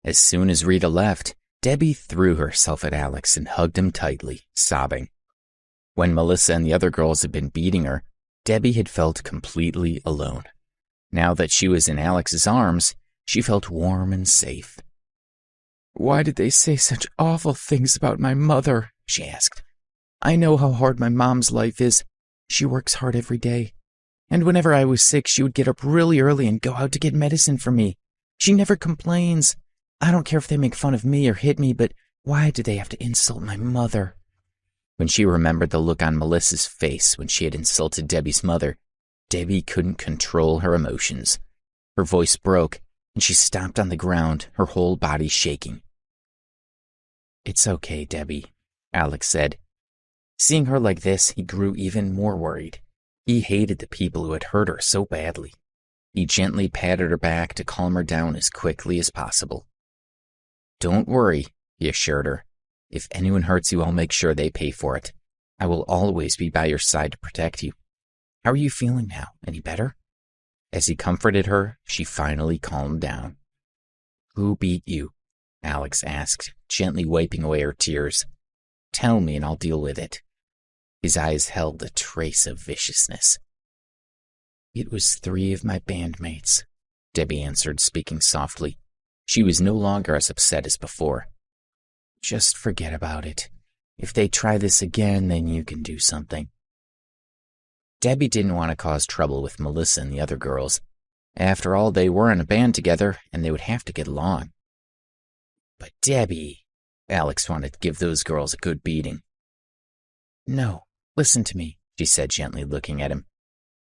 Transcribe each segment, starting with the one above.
As soon as Rita left, Debbie threw herself at Alex and hugged him tightly, sobbing. When Melissa and the other girls had been beating her, Debbie had felt completely alone. Now that she was in Alex's arms, she felt warm and safe. "Why did they say such awful things about my mother?" she asked. "I know how hard my mom's life is. She works hard every day. And whenever I was sick, she would get up really early and go out to get medicine for me. She never complains. I don't care if they make fun of me or hit me, but why do they have to insult my mother?" When she remembered the look on Melissa's face when she had insulted Debbie's mother, Debbie couldn't control her emotions. Her voice broke, and she stomped on the ground, her whole body shaking. "It's okay, Debbie," Alex said. Seeing her like this, he grew even more worried. He hated the people who had hurt her so badly. He gently patted her back to calm her down as quickly as possible. "Don't worry," he assured her. "If anyone hurts you, I'll make sure they pay for it. I will always be by your side to protect you. How are you feeling now? Any better?" As he comforted her, she finally calmed down. "Who beat you?" Alex asked, gently wiping away her tears. "Tell me and I'll deal with it." His eyes held a trace of viciousness. "It was 3 of my bandmates," Debbie answered, speaking softly. She was no longer as upset as before. "Just forget about it. If they try this again, then you can do something." Debbie didn't want to cause trouble with Melissa and the other girls. After all, they were in a band together, and they would have to get along. "But Debbie," Alex wanted to give those girls a good beating. "No, listen to me," she said gently, looking at him.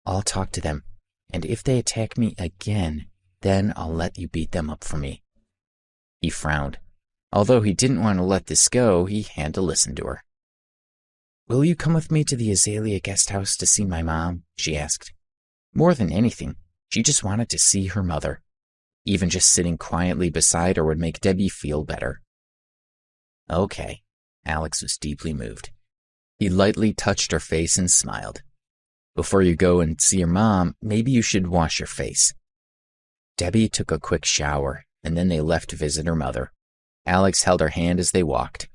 "I'll talk to them, and if they attack me again, then I'll let you beat them up for me." He frowned. Although he didn't want to let this go, he had to listen to her. "Will you come with me to the Azalea guest house to see my mom?" she asked. More than anything, she just wanted to see her mother. Even just sitting quietly beside her would make Debbie feel better. "Okay." Alex was deeply moved. He lightly touched her face and smiled. "Before you go and see your mom, maybe you should wash your face." Debbie took a quick shower, and then they left to visit her mother. Alex held her hand as they walked.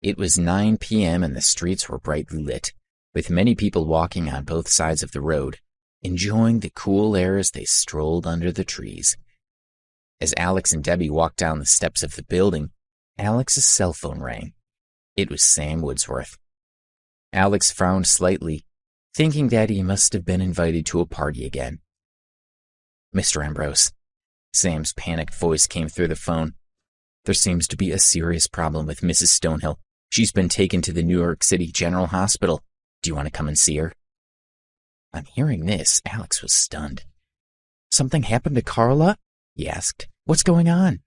It was 9 p.m. and the streets were brightly lit, with many people walking on both sides of the road, enjoying the cool air as they strolled under the trees. As Alex and Debbie walked down the steps of the building, Alex's cell phone rang. It was Sam Woodsworth. Alex frowned slightly, thinking that he must have been invited to a party again. "Mr. Ambrose," Sam's panicked voice came through the phone. "There seems to be a serious problem with Mrs. Stonehill. She's been taken to the New York City General Hospital. Do you want to come and see her?" On hearing this, Alex was stunned. "Something happened to Carla?" he asked. "What's going on?"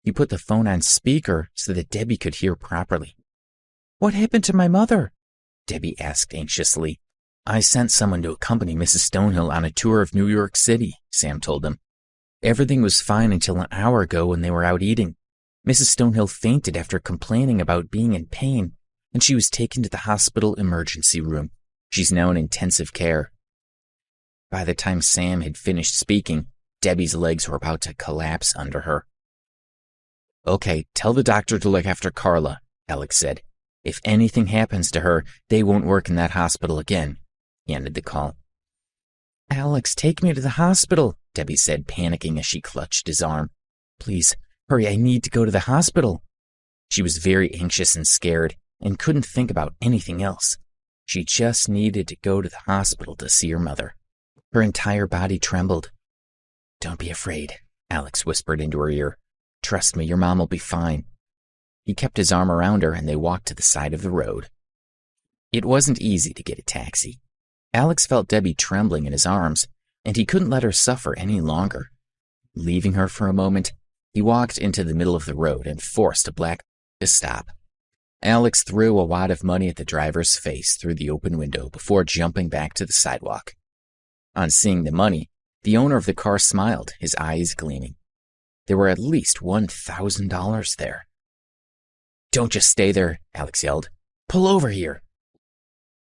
He put the phone on speaker so that Debbie could hear properly. "What happened to my mother?" Debbie asked anxiously. "I sent someone to accompany Mrs. Stonehill on a tour of New York City," Sam told them. "Everything was fine until an hour ago when they were out eating. Mrs. Stonehill fainted after complaining about being in pain, and she was taken to the hospital emergency room. She's now in intensive care." By the time Sam had finished speaking, Debbie's legs were about to collapse under her. "Okay, tell the doctor to look after Carla," Alex said. "If anything happens to her, they won't work in that hospital again." He ended the call. "Alex, take me to the hospital," Debbie said, panicking as she clutched his arm. "Please, hurry, I need to go to the hospital." She was very anxious and scared and couldn't think about anything else. She just needed to go to the hospital to see her mother. Her entire body trembled. "Don't be afraid," Alex whispered into her ear. "Trust me, your mom will be fine." He kept his arm around her and they walked to the side of the road. It wasn't easy to get a taxi. Alex felt Debbie trembling in his arms, and he couldn't let her suffer any longer. Leaving her for a moment, he walked into the middle of the road and forced a black to stop. Alex threw a wad of money at the driver's face through the open window before jumping back to the sidewalk. On seeing the money, the owner of the car smiled, his eyes gleaming. There were at least $1,000 there. "Don't just stay there," Alex yelled. "Pull over here."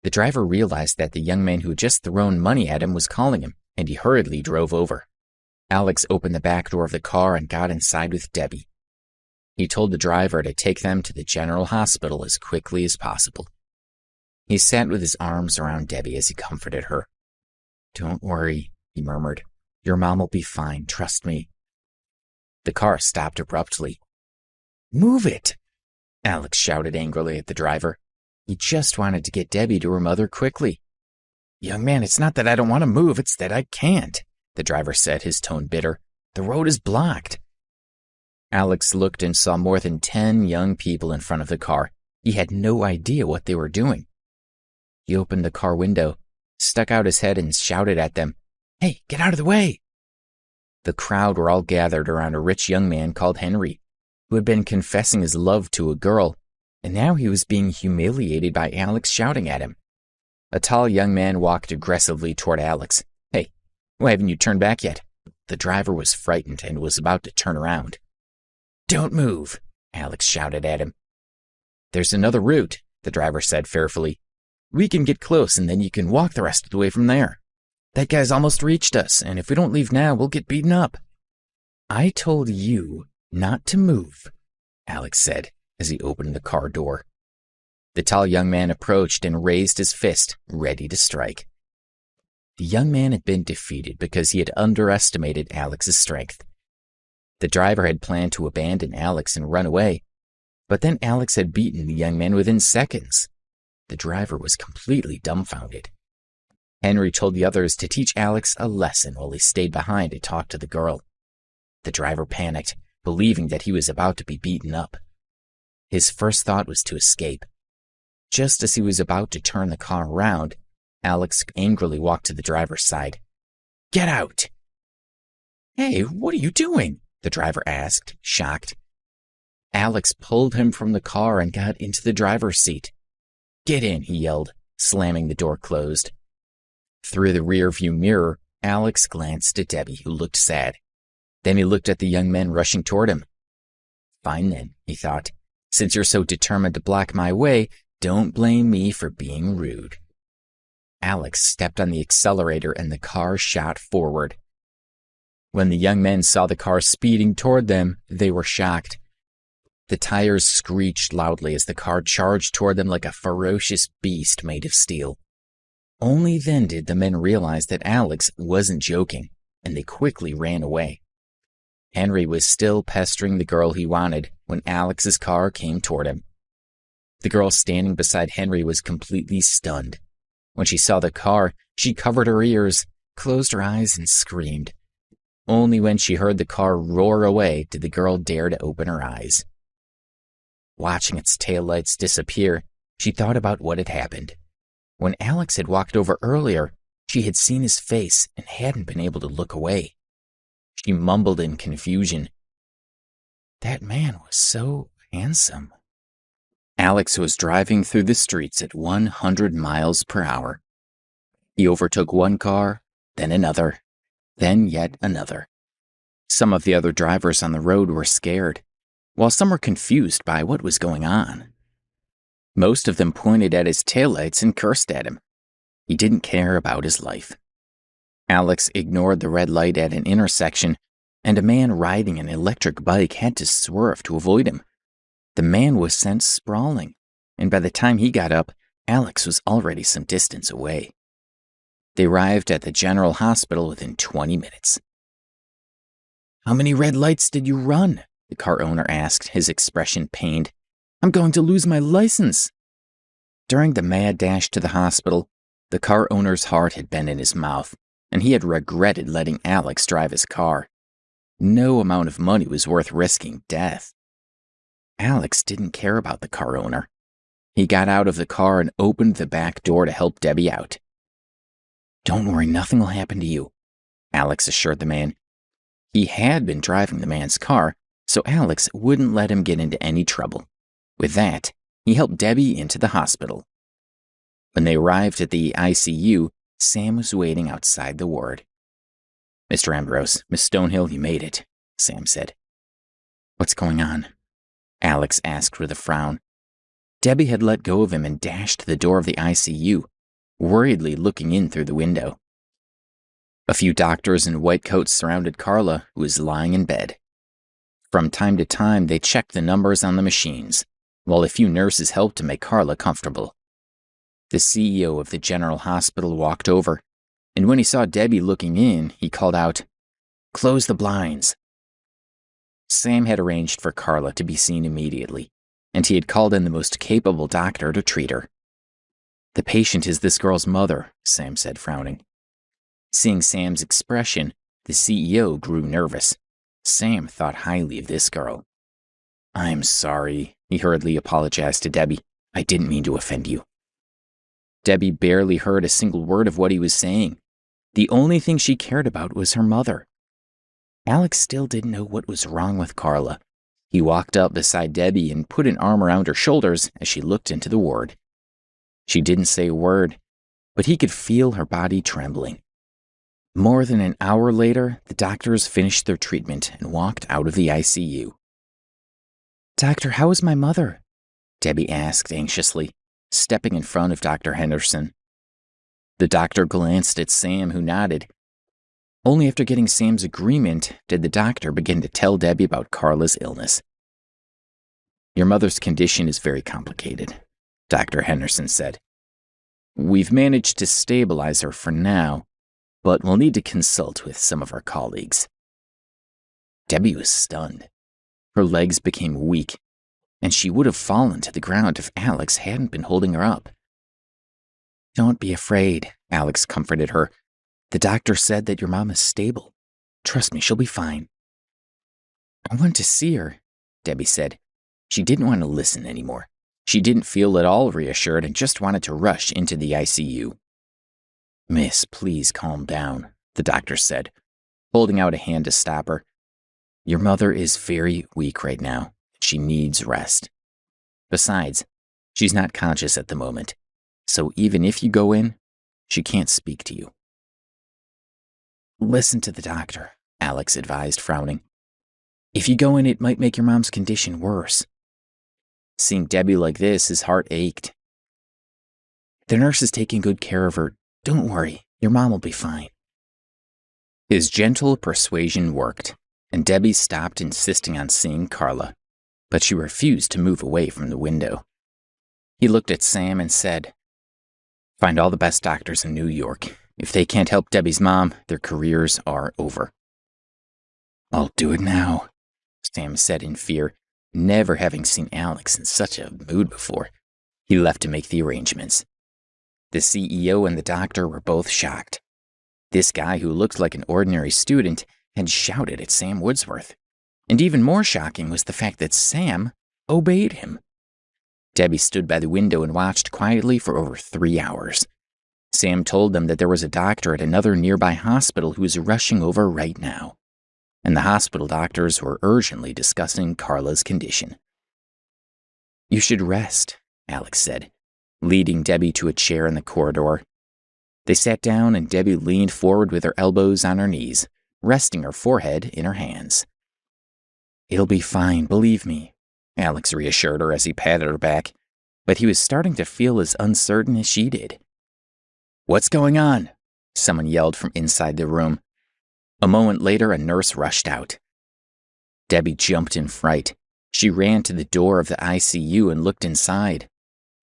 The driver realized that the young man who had just thrown money at him was calling him, and he hurriedly drove over. Alex opened the back door of the car and got inside with Debbie, He told the driver to take them to the general hospital as quickly as possible. He sat with his arms around Debbie as he comforted her. "Don't worry," he murmured. "Your mom will be fine, trust me." The car stopped abruptly. "Move it!" Alex shouted angrily at the driver. He just wanted to get Debbie to her mother quickly. "Young man, it's not that I don't want to move, it's that I can't," the driver said, his tone bitter. "The road is blocked." Alex looked and saw more than 10 young people in front of the car. He had no idea what they were doing. He opened the car window, stuck out his head, and shouted at them, "Hey, get out of the way!" The crowd were all gathered around a rich young man called Henry, who had been confessing his love to a girl, and now he was being humiliated by Alex shouting at him. A tall young man walked aggressively toward Alex. "Hey, why haven't you turned back yet?" The driver was frightened and was about to turn around. "Don't move," Alex shouted at him. "There's another route," the driver said fearfully. "We can get close and then you can walk the rest of the way from there. That guy's almost reached us, and if we don't leave now, we'll get beaten up." "I told you not to move," Alex said as he opened the car door. The tall young man approached and raised his fist, ready to strike. The young man had been defeated because he had underestimated Alex's strength. The driver had planned to abandon Alex and run away, but then Alex had beaten the young man within seconds. The driver was completely dumbfounded. Henry told the others to teach Alex a lesson while he stayed behind to talk to the girl. The driver panicked, believing that he was about to be beaten up. His first thought was to escape. Just as he was about to turn the car around, Alex angrily walked to the driver's side. "Get out!" "Hey, what are you doing?" the driver asked, shocked. Alex pulled him from the car and got into the driver's seat. "Get in," he yelled, slamming the door closed. Through the rearview mirror, Alex glanced at Debbie, who looked sad. Then he looked at the young men rushing toward him. "Fine then," he thought. "Since you're so determined to block my way, don't blame me for being rude." Alex stepped on the accelerator and the car shot forward. When the young men saw the car speeding toward them, they were shocked. The tires screeched loudly as the car charged toward them like a ferocious beast made of steel. Only then did the men realize that Alex wasn't joking, and they quickly ran away. Henry was still pestering the girl he wanted when Alex's car came toward him. The girl standing beside Henry was completely stunned. When she saw the car, she covered her ears, closed her eyes, and screamed. Only when she heard the car roar away did the girl dare to open her eyes. Watching its taillights disappear, she thought about what had happened. When Alex had walked over earlier, she had seen his face and hadn't been able to look away. She mumbled in confusion. That man was so handsome. Alex was driving through the streets at 100 miles per hour. He overtook one car, then another, then yet another. Some of the other drivers on the road were scared, while some were confused by what was going on. Most of them pointed at his taillights and cursed at him. He didn't care about his life. Alex ignored the red light at an intersection, and a man riding an electric bike had to swerve to avoid him. The man was sent sprawling, and by the time he got up, Alex was already some distance away. They arrived at the general hospital within 20 minutes. "How many red lights did you run?" the car owner asked, his expression pained. "I'm going to lose my license." During the mad dash to the hospital, the car owner's heart had been in his mouth, and he had regretted letting Alex drive his car. No amount of money was worth risking death. Alex didn't care about the car owner. He got out of the car and opened the back door to help Debbie out. "Don't worry, nothing will happen to you," Alex assured the man. He had been driving the man's car, so Alex wouldn't let him get into any trouble. With that, he helped Debbie into the hospital. When they arrived at the ICU, Sam was waiting outside the ward. "Mr. Ambrose, Miss Stonehill, you made it," Sam said. "What's going on?" Alex asked with a frown. Debbie had let go of him and dashed to the door of the ICU, worriedly looking in through the window. A few doctors in white coats surrounded Carla, who was lying in bed. From time to time, they checked the numbers on the machines, while a few nurses helped to make Carla comfortable. The CEO of the general hospital walked over, and when he saw Debbie looking in, he called out, "Close the blinds." Sam had arranged for Carla to be seen immediately, and he had called in the most capable doctor to treat her. "The patient is this girl's mother," Sam said, frowning. Seeing Sam's expression, the CEO grew nervous. Sam thought highly of this girl. "I'm sorry," he hurriedly apologized to Debbie. "I didn't mean to offend you." Debbie barely heard a single word of what he was saying. The only thing she cared about was her mother. Alex still didn't know what was wrong with Carla. He walked up beside Debbie and put an arm around her shoulders as she looked into the ward. She didn't say a word, but he could feel her body trembling. More than an hour later, the doctors finished their treatment and walked out of the ICU. "Doctor, how is my mother?" Debbie asked anxiously, stepping in front of Dr. Henderson. The doctor glanced at Sam, who nodded. Only after getting Sam's agreement did the doctor begin to tell Debbie about Carla's illness. "Your mother's condition is very complicated," Dr. Henderson said. "We've managed to stabilize her for now, but we'll need to consult with some of our colleagues." Debbie was stunned. Her legs became weak, and she would have fallen to the ground if Alex hadn't been holding her up. "Don't be afraid," Alex comforted her. "The doctor said that your mom is stable. Trust me, she'll be fine." "I want to see her," Debbie said. She didn't want to listen anymore. She didn't feel at all reassured and just wanted to rush into the ICU. "Miss, please calm down," the doctor said, holding out a hand to stop her. "Your mother is very weak right now. She needs rest. Besides, she's not conscious at the moment, so even if you go in, she can't speak to you." "Listen to the doctor," Alex advised, frowning. "If you go in, it might make your mom's condition worse." Seeing Debbie like this, his heart ached. "The nurse is taking good care of her. Don't worry, your mom will be fine." His gentle persuasion worked, and Debbie stopped insisting on seeing Carla, but she refused to move away from the window. He looked at Sam and said, "Find all the best doctors in New York. If they can't help Debbie's mom, their careers are over." "I'll do it now," Sam said in fear, never having seen Alex in such a mood before. He left to make the arrangements. The CEO and the doctor were both shocked. This guy, who looked like an ordinary student, had shouted at Sam Woodsworth. And even more shocking was the fact that Sam obeyed him. Debbie stood by the window and watched quietly for over 3 hours. Sam told them that there was a doctor at another nearby hospital who was rushing over right now, and the hospital doctors were urgently discussing Carla's condition. "You should rest," Alex said, leading Debbie to a chair in the corridor. They sat down and Debbie leaned forward with her elbows on her knees, resting her forehead in her hands. "It'll be fine, believe me," Alex reassured her as he patted her back, but he was starting to feel as uncertain as she did. "What's going on?" someone yelled from inside the room. A moment later, a nurse rushed out. Debbie jumped in fright. She ran to the door of the ICU and looked inside.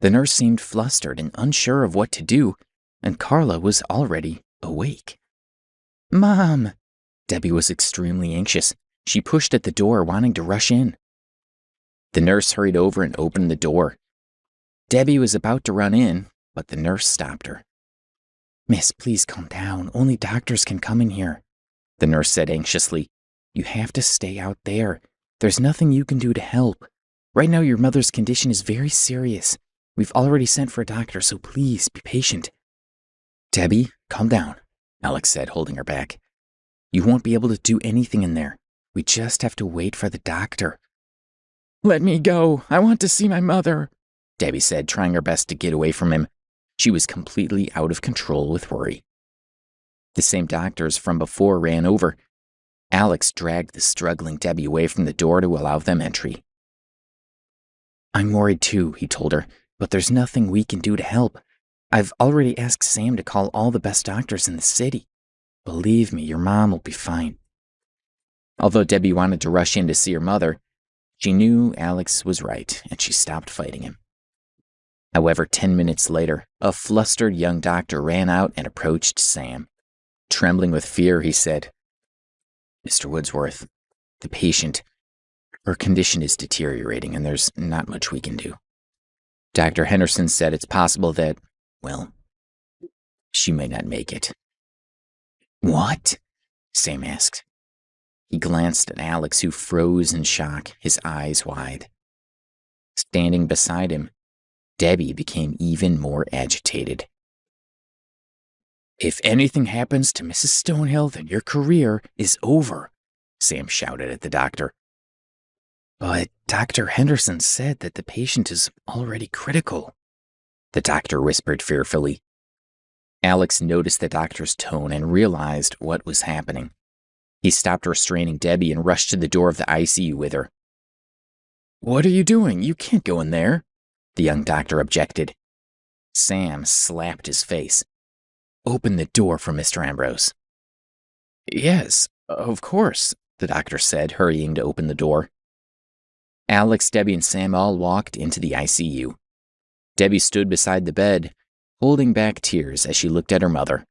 The nurse seemed flustered and unsure of what to do, and Carla was already awake. "Mom!" Debbie was extremely anxious. She pushed at the door, wanting to rush in. The nurse hurried over and opened the door. Debbie was about to run in, but the nurse stopped her. "Miss, please calm down. Only doctors can come in here," the nurse said anxiously. "You have to stay out there. There's nothing you can do to help. Right now, your mother's condition is very serious. We've already sent for a doctor, so please be patient." "Debbie, calm down," Alex said, holding her back. "You won't be able to do anything in there. We just have to wait for the doctor." "Let me go. I want to see my mother," Debbie said, trying her best to get away from him. She was completely out of control with worry. The same doctors from before ran over. Alex dragged the struggling Debbie away from the door to allow them entry. "I'm worried too," he told her, "but there's nothing we can do to help. I've already asked Sam to call all the best doctors in the city. Believe me, your mom will be fine." Although Debbie wanted to rush in to see her mother, she knew Alex was right, and she stopped fighting him. However, 10 minutes later, a flustered young doctor ran out and approached Sam. Trembling with fear, he said, "Mr. Woodsworth, the patient, her condition is deteriorating and there's not much we can do. Dr. Henderson said it's possible that, well, she may not make it." "What?" Sam asked. He glanced at Alex, who froze in shock, his eyes wide. Standing beside him, Debbie became even more agitated. "If anything happens to Mrs. Stonehill, then your career is over," Sam shouted at the doctor. "But Dr. Henderson said that the patient is already critical," the doctor whispered fearfully. Alex noticed the doctor's tone and realized what was happening. He stopped restraining Debbie and rushed to the door of the ICU with her. "What are you doing? You can't go in there," the young doctor objected. Sam slapped his face. "Open the door for Mr. Ambrose." "Yes, of course," the doctor said, hurrying to open the door. Alex, Debbie, and Sam all walked into the ICU. Debbie stood beside the bed, holding back tears as she looked at her mother.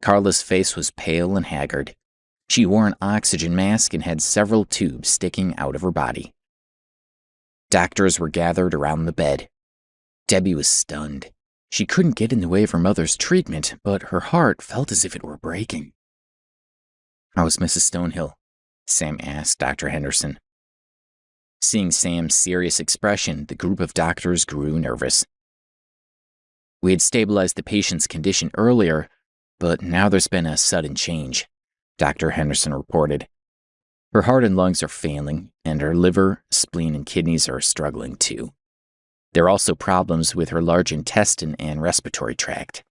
Carla's face was pale and haggard. She wore an oxygen mask and had several tubes sticking out of her body. Doctors were gathered around the bed. Debbie was stunned. She couldn't get in the way of her mother's treatment, but her heart felt as if it were breaking. "How is Mrs. Stonehill?" Sam asked Dr. Henderson. Seeing Sam's serious expression, the group of doctors grew nervous. "We had stabilized the patient's condition earlier, but now there's been a sudden change," Dr. Henderson reported. "Her heart and lungs are failing, and her liver, spleen, and kidneys are struggling too. There are also problems with her large intestine and respiratory tract."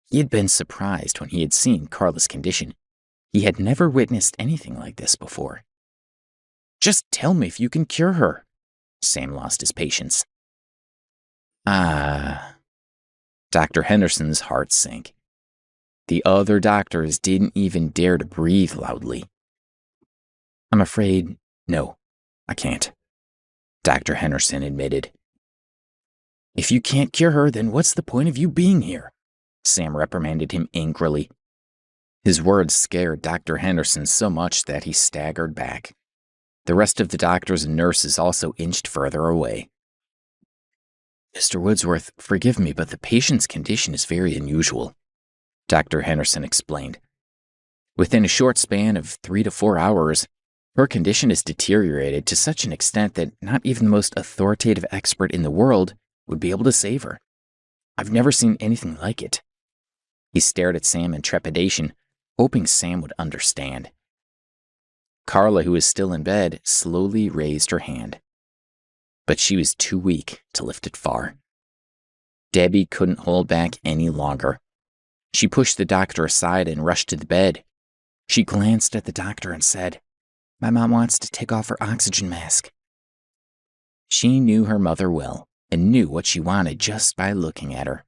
He had been surprised when he had seen Carla's condition. He had never witnessed anything like this before. "Just tell me if you can cure her." Sam lost his patience. Dr. Henderson's heart sank. The other doctors didn't even dare to breathe loudly. "I'm afraid, no, I can't," Dr. Henderson admitted. "If you can't cure her, then what's the point of you being here?" Sam reprimanded him angrily. His words scared Dr. Henderson so much that he staggered back. The rest of the doctors and nurses also inched further away. "Mr. Woodsworth, forgive me, but the patient's condition is very unusual," Dr. Henderson explained. "Within a short span of 3 to 4 hours, her condition has deteriorated to such an extent that not even the most authoritative expert in the world would be able to save her. I've never seen anything like it." He stared at Sam in trepidation, hoping Sam would understand. Carla, who was still in bed, slowly raised her hand. But she was too weak to lift it far. Debbie couldn't hold back any longer. She pushed the doctor aside and rushed to the bed. She glanced at the doctor and said, "My mom wants to take off her oxygen mask." She knew her mother well and knew what she wanted just by looking at her.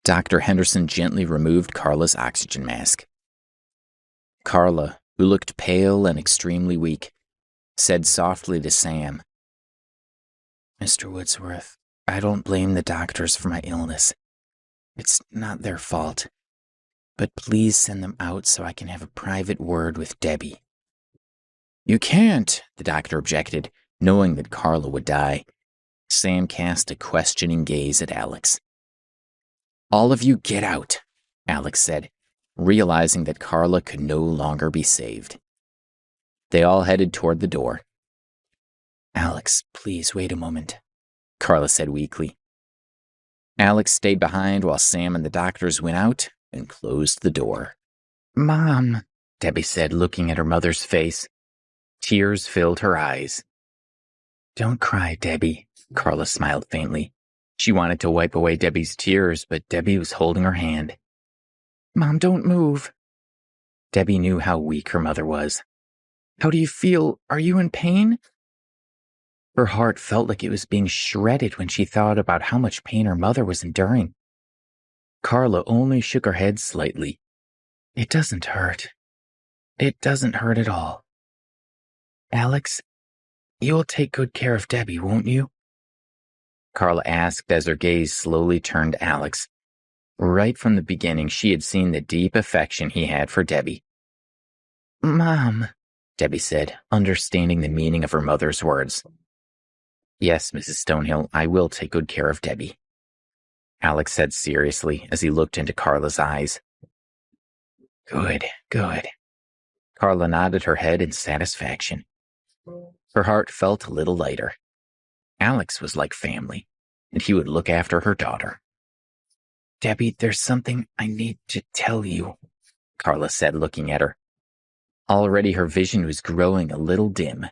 Dr. Henderson gently removed Carla's oxygen mask. Carla, who looked pale and extremely weak, said softly to Sam, "Mr. Woodsworth, I don't blame the doctors for my illness. It's not their fault. But please send them out so I can have a private word with Debbie." "You can't," the doctor objected, knowing that Carla would die. Sam cast a questioning gaze at Alex. "All of you get out," Alex said, realizing that Carla could no longer be saved. They all headed toward the door. "Alex, please wait a moment," Carla said weakly. Alex stayed behind while Sam and the doctors went out and closed the door. "Mom," Debbie said, looking at her mother's face. Tears filled her eyes. "Don't cry, Debbie," Carla smiled faintly. She wanted to wipe away Debbie's tears, but Debbie was holding her hand. "Mom, don't move." Debbie knew how weak her mother was. "How do you feel? Are you in pain?" Her heart felt like it was being shredded when she thought about how much pain her mother was enduring. Carla only shook her head slightly. "It doesn't hurt." It doesn't hurt at all. Alex, you'll take good care of Debbie, won't you? Carla asked as her gaze slowly turned to Alex. Right from the beginning, she had seen the deep affection he had for Debbie. Mom, Debbie said, understanding the meaning of her mother's words. Yes, Mrs. Stonehill, I will take good care of Debbie, Alex said seriously as he looked into Carla's eyes. Good, good. Carla nodded her head in satisfaction. Her heart felt a little lighter. Alex was like family, and he would look after her daughter. Debbie, there's something I need to tell you, Carla said, looking at her. Already her vision was growing a little dim.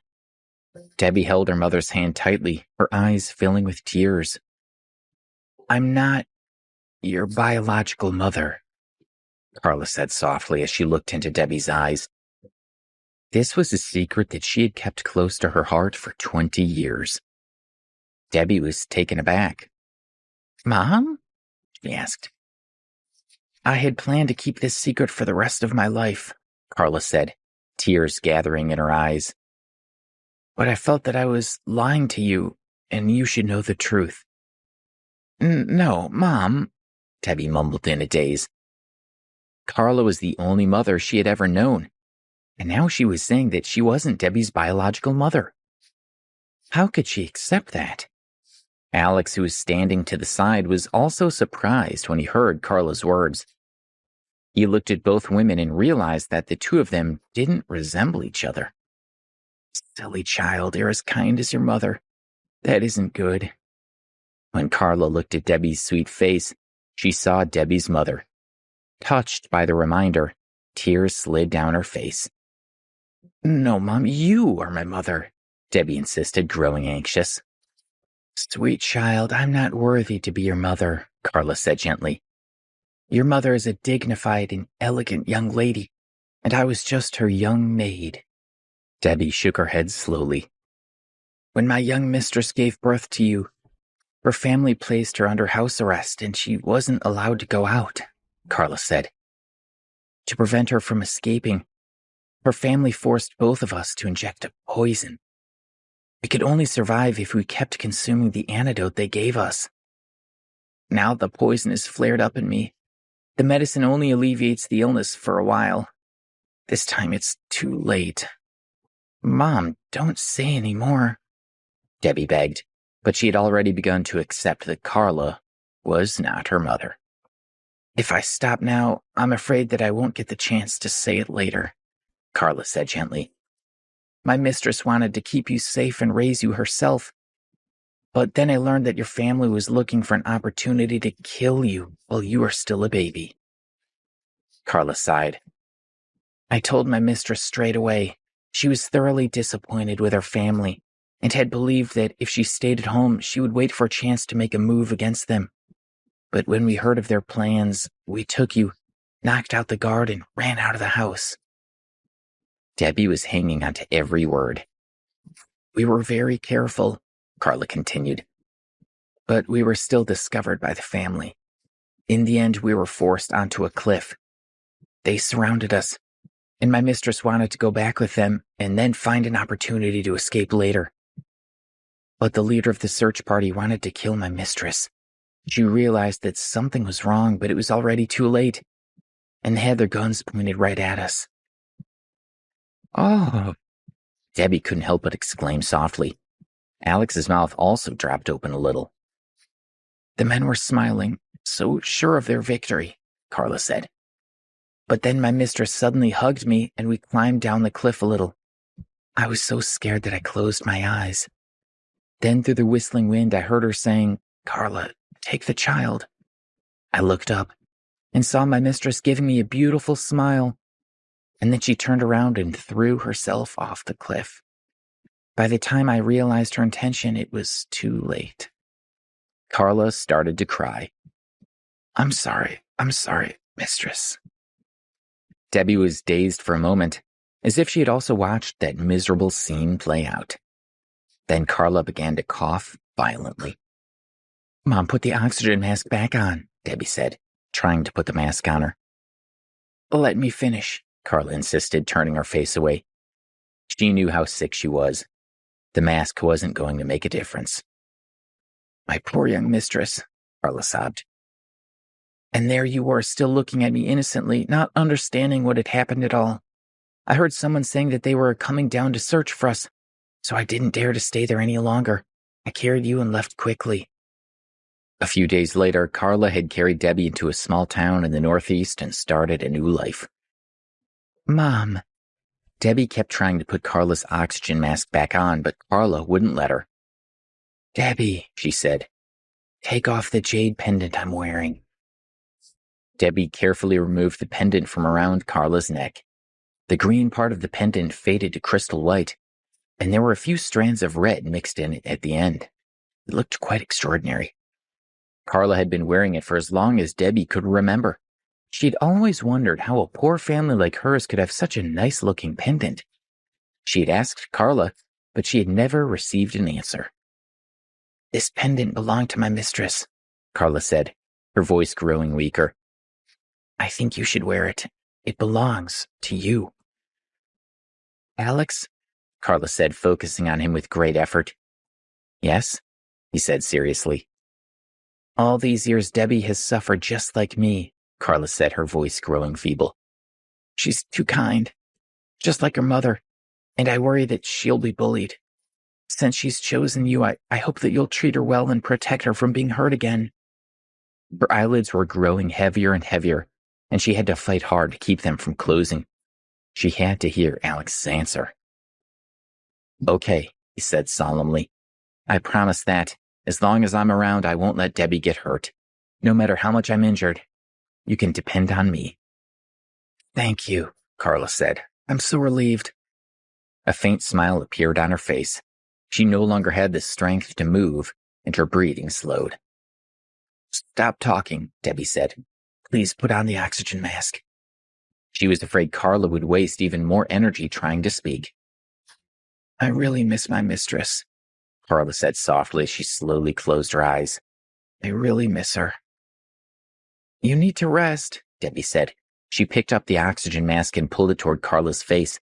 Debbie held her mother's hand tightly, her eyes filling with tears. I'm not your biological mother, Carla said softly as she looked into Debbie's eyes. This was a secret that she had kept close to her heart for 20 years. Debbie was taken aback. Mom? She asked. I had planned to keep this secret for the rest of my life, Carla said, tears gathering in her eyes. But I felt that I was lying to you, and you should know the truth. No, Mom, Debbie mumbled in a daze. Carla was the only mother she had ever known, and now she was saying that she wasn't Debbie's biological mother. How could she accept that? Alex, who was standing to the side, was also surprised when he heard Carla's words. He looked at both women and realized that the two of them didn't resemble each other. Silly child, you're as kind as your mother. That isn't good. When Carla looked at Debbie's sweet face, she saw Debbie's mother. Touched by the reminder, tears slid down her face. No, Mom, you are my mother, Debbie insisted, growing anxious. Sweet child, I'm not worthy to be your mother, Carla said gently. Your mother is a dignified and elegant young lady, and I was just her young maid. Debbie shook her head slowly. When my young mistress gave birth to you, her family placed her under house arrest and she wasn't allowed to go out, Carla said. To prevent her from escaping, her family forced both of us to inject a poison. We could only survive if we kept consuming the antidote they gave us. Now the poison has flared up in me. The medicine only alleviates the illness for a while. This time it's too late. Mom, don't say any more, Debbie begged, but she had already begun to accept that Carla was not her mother. If I stop now, I'm afraid that I won't get the chance to say it later, Carla said gently. My mistress wanted to keep you safe and raise you herself, but then I learned that your family was looking for an opportunity to kill you while you were still a baby. Carla sighed. I told my mistress straight away. She was thoroughly disappointed with her family and had believed that if she stayed at home, she would wait for a chance to make a move against them. But when we heard of their plans, we took you, knocked out the guard, and ran out of the house. Debbie was hanging on to every word. We were very careful, Carla continued. But we were still discovered by the family. In the end, we were forced onto a cliff. They surrounded us, and my mistress wanted to go back with them and then find an opportunity to escape later. But the leader of the search party wanted to kill my mistress. She realized that something was wrong, but it was already too late, and they had their guns pointed right at us. Oh, Debbie couldn't help but exclaim softly. Alex's mouth also dropped open a little. The men were smiling, so sure of their victory, Carla said. But then my mistress suddenly hugged me and we climbed down the cliff a little. I was so scared that I closed my eyes. Then through the whistling wind, I heard her saying, Carla, take the child. I looked up and saw my mistress giving me a beautiful smile. And then she turned around and threw herself off the cliff. By the time I realized her intention, it was too late. Carla started to cry. I'm sorry, mistress. Debbie was dazed for a moment, as if she had also watched that miserable scene play out. Then Carla began to cough violently. Mom, put the oxygen mask back on, Debbie said, trying to put the mask on her. Let me finish, Carla insisted, turning her face away. She knew how sick she was. The mask wasn't going to make a difference. My poor young mistress, Carla sobbed. And there you were, still looking at me innocently, not understanding what had happened at all. I heard someone saying that they were coming down to search for us, so I didn't dare to stay there any longer. I carried you and left quickly. A few days later, Carla had carried Debbie into a small town in the Northeast and started a new life. Mom. Debbie kept trying to put Carla's oxygen mask back on, but Carla wouldn't let her. Debbie, she said, take off the jade pendant I'm wearing. Debbie carefully removed the pendant from around Carla's neck. The green part of the pendant faded to crystal white, and there were a few strands of red mixed in it at the end. It looked quite extraordinary. Carla had been wearing it for as long as Debbie could remember. She'd always wondered how a poor family like hers could have such a nice-looking pendant. She had asked Carla, but she had never received an answer. This pendant belonged to my mistress, Carla said, her voice growing weaker. I think you should wear it. It belongs to you. Alex? Carla said, focusing on him with great effort. Yes, he said seriously. All these years Debbie has suffered just like me, Carla said, her voice growing feeble. She's too kind, just like her mother, and I worry that she'll be bullied. Since she's chosen you, I hope that you'll treat her well and protect her from being hurt again. Her eyelids were growing heavier and heavier, and she had to fight hard to keep them from closing. She had to hear Alex's answer. Okay, he said solemnly. I promise that, as long as I'm around, I won't let Debbie get hurt. No matter how much I'm injured, you can depend on me. Thank you, Carla said. I'm so relieved. A faint smile appeared on her face. She no longer had the strength to move, and her breathing slowed. Stop talking, Debbie said. Please put on the oxygen mask. She was afraid Carla would waste even more energy trying to speak. I really miss my mistress, Carla said softly as she slowly closed her eyes. I really miss her. You need to rest, Debbie said. She picked up the oxygen mask and pulled it toward Carla's face.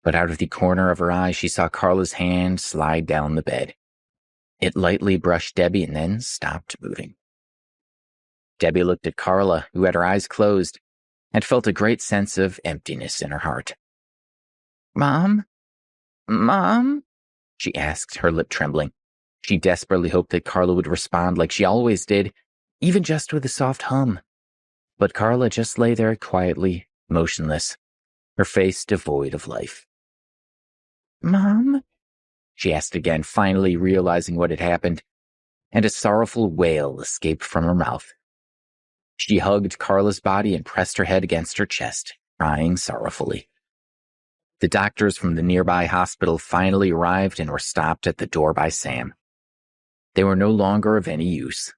But out of the corner of her eye, she saw Carla's hand slide down the bed. It lightly brushed Debbie and then stopped moving. Debbie looked at Carla, who had her eyes closed, and felt a great sense of emptiness in her heart. Mom? Mom? She asked, her lip trembling. She desperately hoped that Carla would respond like she always did, even just with a soft hum. But Carla just lay there quietly, motionless, her face devoid of life. Mom? She asked again, finally realizing what had happened, and a sorrowful wail escaped from her mouth. She hugged Carla's body and pressed her head against her chest, crying sorrowfully. The doctors from the nearby hospital finally arrived and were stopped at the door by Sam. They were no longer of any use.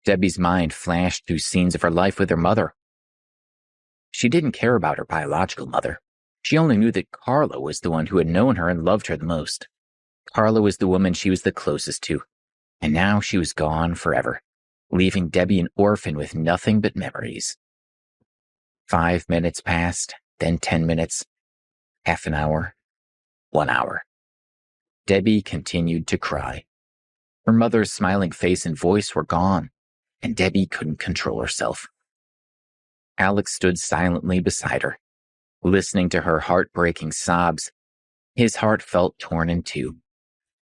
Debbie's mind flashed through scenes of her life with her mother. She didn't care about her biological mother. She only knew that Carla was the one who had known her and loved her the most. Carla was the woman she was the closest to, and now she was gone forever, leaving Debbie an orphan with nothing but memories. 5 minutes passed, then 10 minutes, half an hour, 1 hour. Debbie continued to cry. Her mother's smiling face and voice were gone, and Debbie couldn't control herself. Alex stood silently beside her, listening to her heartbreaking sobs. His heart felt torn in two,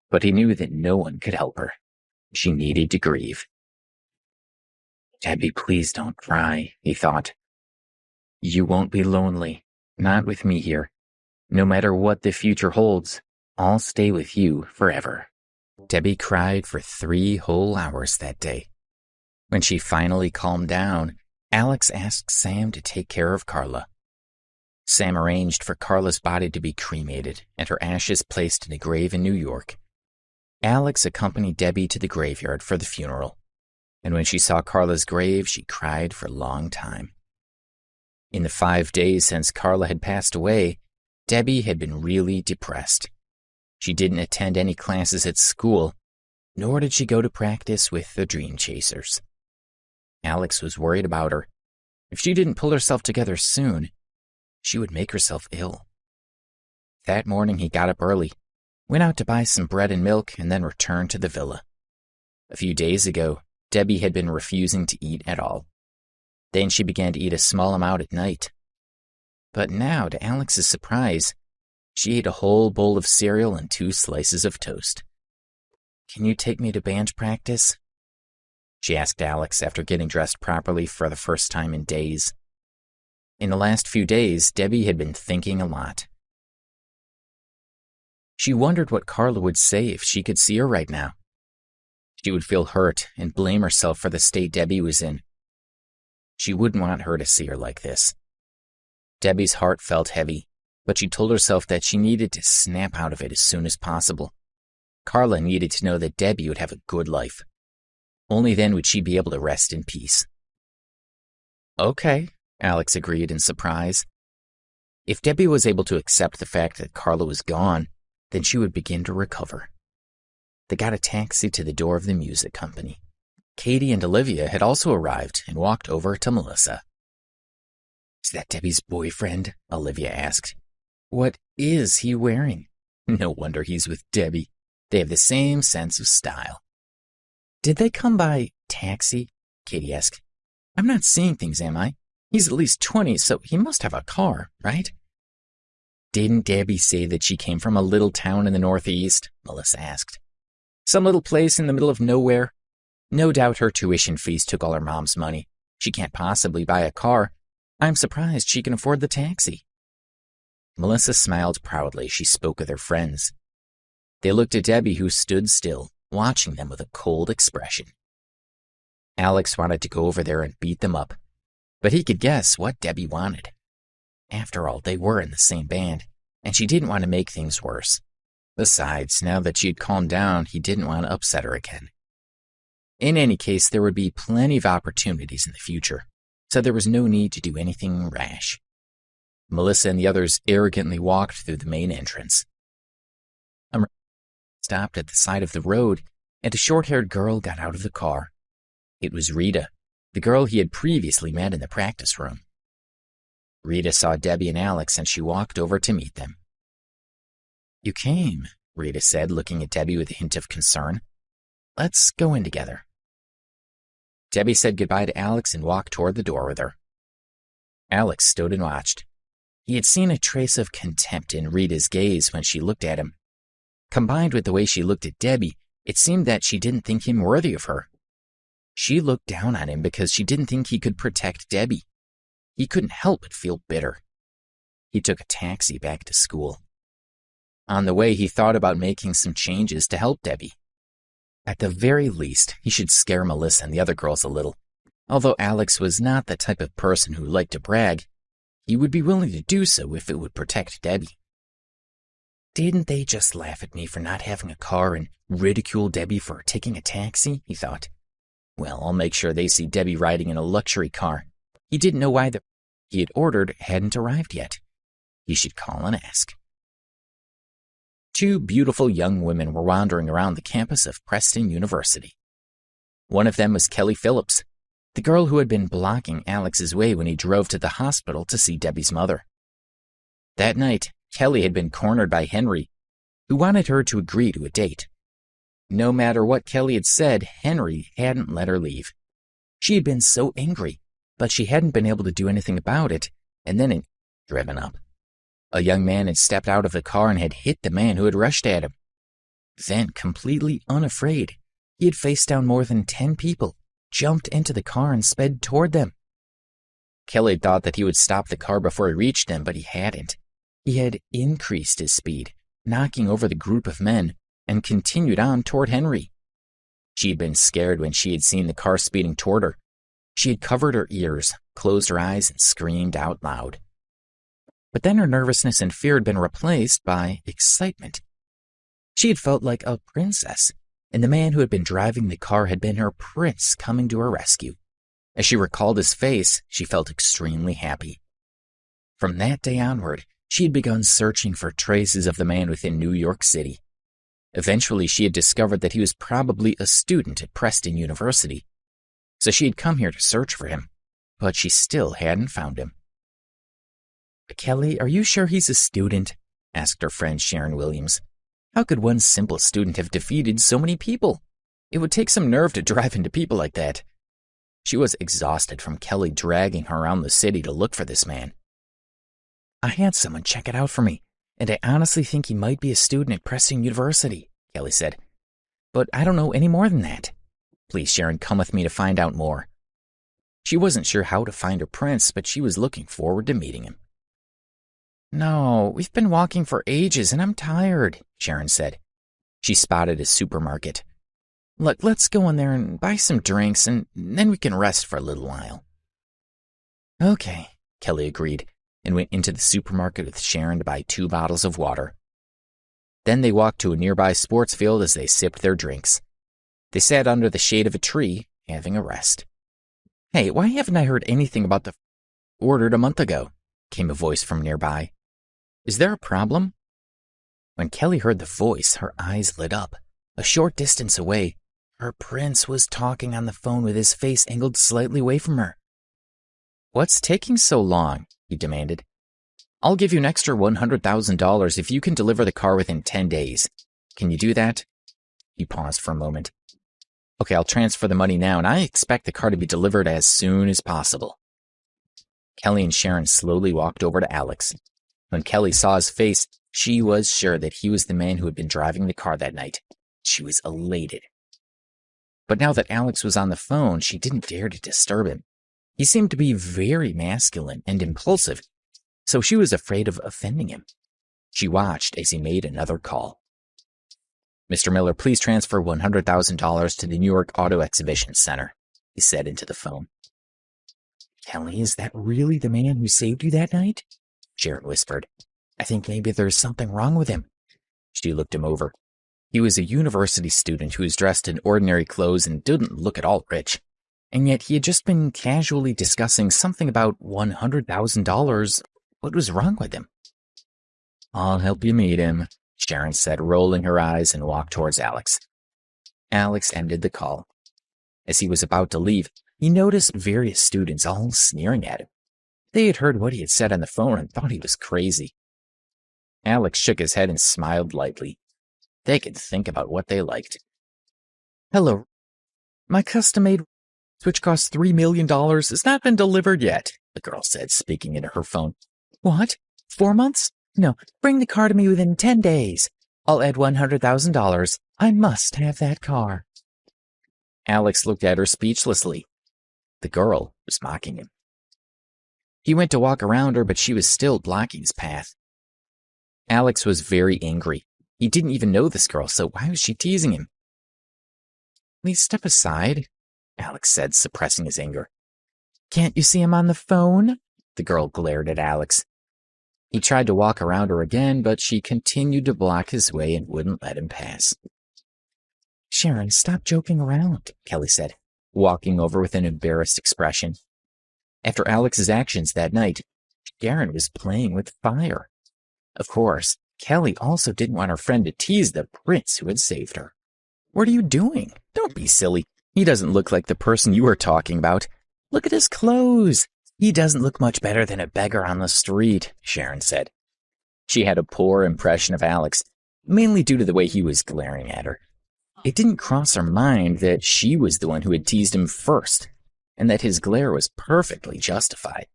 but he knew that no one could help her. She needed to grieve. Debbie, please don't cry, he thought. You won't be lonely, not with me here. No matter what the future holds, I'll stay with you forever. Debbie cried for 3 whole hours that day. When she finally calmed down, Alex asked Sam to take care of Carla. Sam arranged for Carla's body to be cremated and her ashes placed in a grave in New York. Alex accompanied Debbie to the graveyard for the funeral, and when she saw Carla's grave, she cried for a long time. In the 5 days since Carla had passed away, Debbie had been really depressed. She didn't attend any classes at school, nor did she go to practice with the Dream Chasers. Alex was worried about her. If she didn't pull herself together soon, she would make herself ill. That morning he got up early, went out to buy some bread and milk, and then returned to the villa. A few days ago, Debbie had been refusing to eat at all. Then she began to eat a small amount at night. But now, to Alex's surprise, she ate a whole bowl of cereal and 2 slices of toast. "Can you take me to band practice?" she asked Alex after getting dressed properly for the first time in days. In the last few days, Debbie had been thinking a lot. She wondered what Carla would say if she could see her right now. She would feel hurt and blame herself for the state Debbie was in. She wouldn't want her to see her like this. Debbie's heart felt heavy, but she told herself that she needed to snap out of it as soon as possible. Carla needed to know that Debbie would have a good life. Only then would she be able to rest in peace. "Okay," Alex agreed in surprise. If Debbie was able to accept the fact that Carla was gone, then she would begin to recover. They got a taxi to the door of the music company. Katie and Olivia had also arrived and walked over to Melissa. "Is that Debbie's boyfriend?" Olivia asked. "What is he wearing? No wonder he's with Debbie. They have the same sense of style." "Did they come by taxi?" Katie asked. "I'm not seeing things, am I? He's at least 20, so he must have a car, right?" "Didn't Debbie say that she came from a little town in the Northeast?" Melissa asked. "Some little place in the middle of nowhere? No doubt her tuition fees took all her mom's money. She can't possibly buy a car. I'm surprised she can afford the taxi." Melissa smiled proudly as she spoke with her friends. They looked at Debbie, who stood still, watching them with a cold expression. Alex wanted to go over there and beat them up, but he could guess what Debbie wanted. After all, they were in the same band, and she didn't want to make things worse. Besides, now that she had calmed down, he didn't want to upset her again. In any case, there would be plenty of opportunities in the future, so there was no need to do anything rash. Melissa and the others arrogantly walked through the main entrance. Stopped at the side of the road, and a short-haired girl got out of the car. It was Rita, the girl he had previously met in the practice room. Rita saw Debbie and Alex, and she walked over to meet them. "You came," Rita said, looking at Debbie with a hint of concern. "Let's go in together." Debbie said goodbye to Alex and walked toward the door with her. Alex stood and watched. He had seen a trace of contempt in Rita's gaze when she looked at him. Combined with the way she looked at Debbie, it seemed that she didn't think him worthy of her. She looked down on him because she didn't think he could protect Debbie. He couldn't help but feel bitter. He took a taxi back to school. On the way, he thought about making some changes to help Debbie. At the very least, he should scare Melissa and the other girls a little. Although Alex was not the type of person who liked to brag, he would be willing to do so if it would protect Debbie. Didn't they just laugh at me for not having a car and ridicule Debbie for taking a taxi? He thought. Well, I'll make sure they see Debbie riding in a luxury car. He didn't know why the he had ordered hadn't arrived yet. He should call and ask. 2 beautiful young women were wandering around the campus of Preston University. One of them was Kelly Phillips, the girl who had been blocking Alex's way when he drove to the hospital to see Debbie's mother. That night, Kelly had been cornered by Henry, who wanted her to agree to a date. No matter what Kelly had said, Henry hadn't let her leave. She had been so angry, but she hadn't been able to do anything about it, and then it driven up. A young man had stepped out of the car and had hit the man who had rushed at him. Then, completely unafraid, he had faced down more than 10 people, jumped into the car and sped toward them. Kelly thought that he would stop the car before he reached them, but he hadn't. He had increased his speed, knocking over the group of men, and continued on toward Henry. She had been scared when she had seen the car speeding toward her. She had covered her ears, closed her eyes, and screamed out loud. But then her nervousness and fear had been replaced by excitement. She had felt like a princess, and the man who had been driving the car had been her prince coming to her rescue. As she recalled his face, she felt extremely happy. From that day onward, she had begun searching for traces of the man within New York City. Eventually, she had discovered that he was probably a student at Preston University. So she had come here to search for him, but she still hadn't found him. Kelly, are you sure he's a student? Asked her friend Sharon Williams. How could one simple student have defeated so many people? It would take some nerve to drive into people like that. She was exhausted from Kelly dragging her around the city to look for this man. I had someone check it out for me, and I honestly think he might be a student at Preston University, Kelly said. But I don't know any more than that. Please, Sharon, come with me to find out more. She wasn't sure how to find her prince, but she was looking forward to meeting him. No, we've been walking for ages and I'm tired, Sharon said. She spotted a supermarket. Look, let's go in there and buy some drinks and then we can rest for a little while. Okay, Kelly agreed and went into the supermarket with Sharon to buy 2 bottles of water. Then they walked to a nearby sports field as they sipped their drinks. They sat under the shade of a tree, having a rest. Hey, why haven't I heard anything about the ordered a month ago? Came a voice from nearby. Is there a problem? When Kelly heard the voice, her eyes lit up. A short distance away, her prince was talking on the phone with his face angled slightly away from her. What's taking so long? He demanded. I'll give you an extra $100,000 if you can deliver the car within 10 days. Can you do that? He paused for a moment. Okay, I'll transfer the money now, and I expect the car to be delivered as soon as possible. Kelly and Sharon slowly walked over to Alex. When Kelly saw his face, she was sure that he was the man who had been driving the car that night. She was elated. But now that Alex was on the phone, she didn't dare to disturb him. He seemed to be very masculine and impulsive, so she was afraid of offending him. She watched as he made another call. Mr. Miller, please transfer $100,000 to the New York Auto Exhibition Center, he said into the phone. Kelly, is that really the man who saved you that night? Sharon whispered. I think maybe there's something wrong with him. She looked him over. He was a university student who was dressed in ordinary clothes and didn't look at all rich. And yet he had just been casually discussing something about $100,000. What was wrong with him? I'll help you meet him, Sharon said, rolling her eyes and walked towards Alex. Alex ended the call. As he was about to leave, he noticed various students all sneering at him. They had heard what he had said on the phone and thought he was crazy. Alex shook his head and smiled lightly. They could think about what they liked. Hello. My custom-made, which costs $3 million, has not been delivered yet, the girl said, speaking into her phone. What? 4 months? No, bring the car to me within 10 days. I'll add $100,000. I must have that car. Alex looked at her speechlessly. The girl was mocking him. He went to walk around her, but she was still blocking his path. Alex was very angry. He didn't even know this girl, so why was she teasing him? Please step aside, Alex said, suppressing his anger. Can't you see him on the phone? The girl glared at Alex. He tried to walk around her again, but she continued to block his way and wouldn't let him pass. Sharon, stop joking around, Kelly said, walking over with an embarrassed expression. After Alex's actions that night, Sharon was playing with fire. Of course, Kelly also didn't want her friend to tease the prince who had saved her. What are you doing? Don't be silly. He doesn't look like the person you were talking about. Look at his clothes. He doesn't look much better than a beggar on the street, Sharon said. She had a poor impression of Alex, mainly due to the way he was glaring at her. It didn't cross her mind that she was the one who had teased him first, and that his glare was perfectly justified.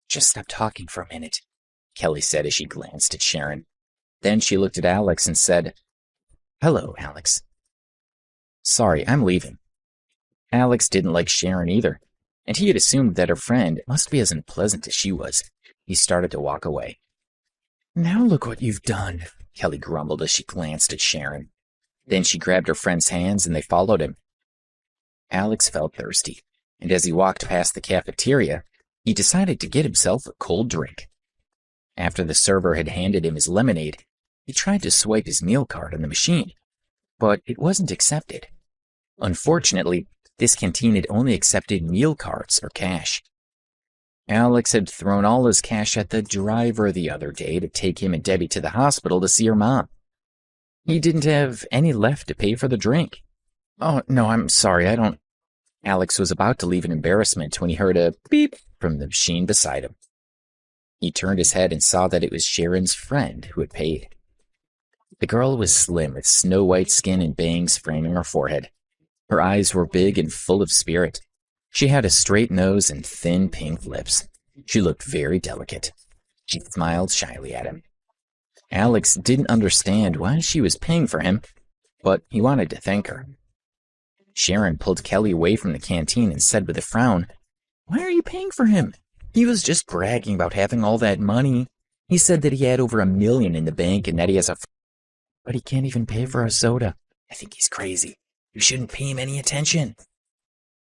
Just stop talking for a minute, Kelly said as she glanced at Sharon. Then she looked at Alex and said, Hello, Alex. Sorry, I'm leaving. Alex didn't like Sharon either, and he had assumed that her friend must be as unpleasant as she was. He started to walk away. Now look what you've done, Kelly grumbled as she glanced at Sharon. Then she grabbed her friend's hands and they followed him. Alex felt thirsty, and as he walked past the cafeteria, he decided to get himself a cold drink. After the server had handed him his lemonade, he tried to swipe his meal card on the machine, but it wasn't accepted. Unfortunately, this canteen had only accepted meal cards or cash. Alex had thrown all his cash at the driver the other day to take him and Debbie to the hospital to see her mom. He didn't have any left to pay for the drink. Oh, no, I'm sorry, I don't... Alex was about to leave in embarrassment when he heard a beep from the machine beside him. He turned his head and saw that it was Sharon's friend who had paid. The girl was slim with snow-white skin and bangs framing her forehead. Her eyes were big and full of spirit. She had a straight nose and thin pink lips. She looked very delicate. She smiled shyly at him. Alex didn't understand why she was paying for him, but he wanted to thank her. Sharon pulled Kelly away from the canteen and said with a frown, "Why are you paying for him? He was just bragging about having all that money. He said that he had over $1 million in the bank and that he has but he can't even pay for a soda. I think he's crazy. You shouldn't pay him any attention."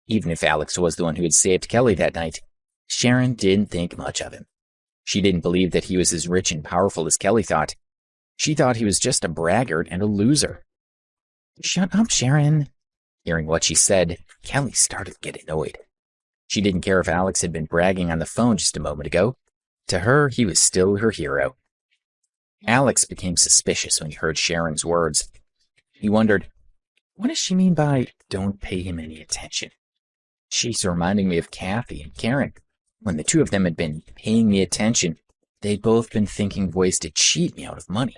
Even if Alex was the one who had saved Kelly that night, Sharon didn't think much of him. She didn't believe that he was as rich and powerful as Kelly thought. She thought he was just a braggart and a loser. "Shut up, Sharon." Hearing what she said, Kelly started to get annoyed. She didn't care if Alex had been bragging on the phone just a moment ago. To her, he was still her hero. Alex became suspicious when he heard Sharon's words. He wondered, what does she mean by, "don't pay him any attention"? She's reminding me of Cathy and Karen. When the two of them had been paying me attention, they'd both been thinking of ways to cheat me out of money.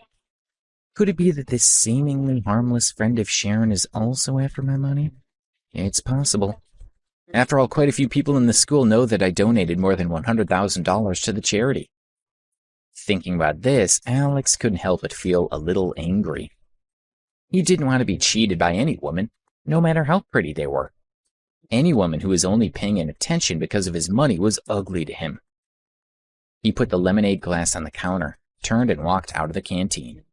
Could it be that this seemingly harmless friend of Sharon is also after my money? It's possible. After all, quite a few people in the school know that I donated more than $100,000 to the charity. Thinking about this, Alex couldn't help but feel a little angry. He didn't want to be cheated by any woman, no matter how pretty they were. Any woman who was only paying him attention because of his money was ugly to him. He put the lemonade glass on the counter, turned and walked out of the canteen.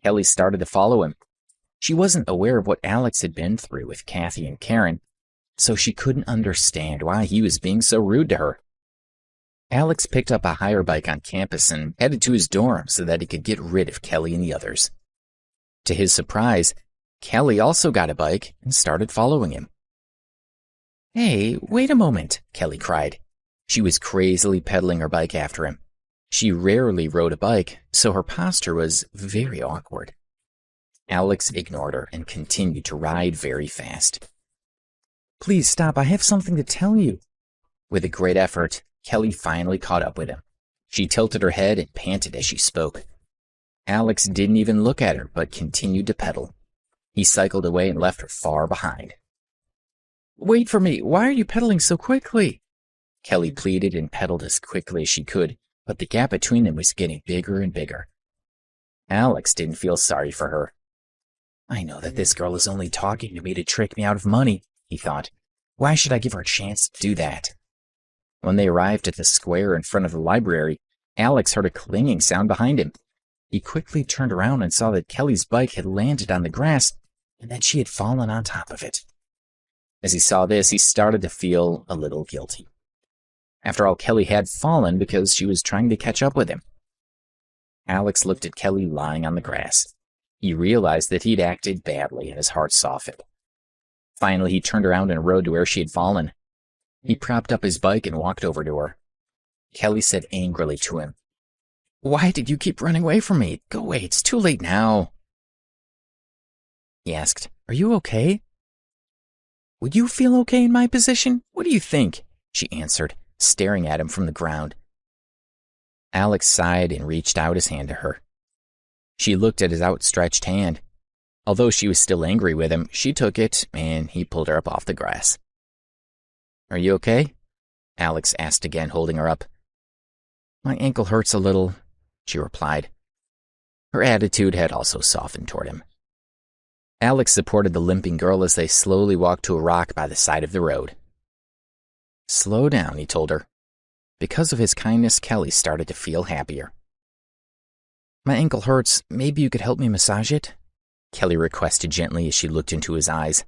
Kelly started to follow him. She wasn't aware of what Alex had been through with Cathy and Karen, so she couldn't understand why he was being so rude to her. Alex picked up a hire bike on campus and headed to his dorm so that he could get rid of Kelly and the others. To his surprise, Kelly also got a bike and started following him. "Hey, wait a moment," Kelly cried. She was crazily pedaling her bike after him. She rarely rode a bike, so her posture was very awkward. Alex ignored her and continued to ride very fast. "Please stop, I have something to tell you." With a great effort, Kelly finally caught up with him. She tilted her head and panted as she spoke. Alex didn't even look at her, but continued to pedal. He cycled away and left her far behind. "Wait for me, why are you pedaling so quickly?" Kelly pleaded and pedaled as quickly as she could, but the gap between them was getting bigger and bigger. Alex didn't feel sorry for her. "I know that this girl is only talking to me to trick me out of money," he thought. "Why should I give her a chance to do that?" When they arrived at the square in front of the library, Alex heard a clanging sound behind him. He quickly turned around and saw that Kelly's bike had landed on the grass and that she had fallen on top of it. As he saw this, he started to feel a little guilty. After all, Kelly had fallen because she was trying to catch up with him. Alex looked at Kelly lying on the grass. He realized that he'd acted badly and his heart softened. Finally, he turned around and rode to where she had fallen. He propped up his bike and walked over to her. Kelly said angrily to him, "Why did you keep running away from me? Go away, it's too late now." He asked, "Are you okay?" "Would you feel okay in my position? What do you think?" she answered, staring at him from the ground. Alex sighed and reached out his hand to her. She looked at his outstretched hand. Although she was still angry with him, she took it and he pulled her up off the grass. "Are you okay?" Alex asked again, holding her up. "My ankle hurts a little," she replied. Her attitude had also softened toward him. Alex supported the limping girl as they slowly walked to a rock by the side of the road. "Slow down," he told her. Because of his kindness, Kelly started to feel happier. "My ankle hurts. Maybe you could help me massage it?" Kelly requested gently as she looked into his eyes.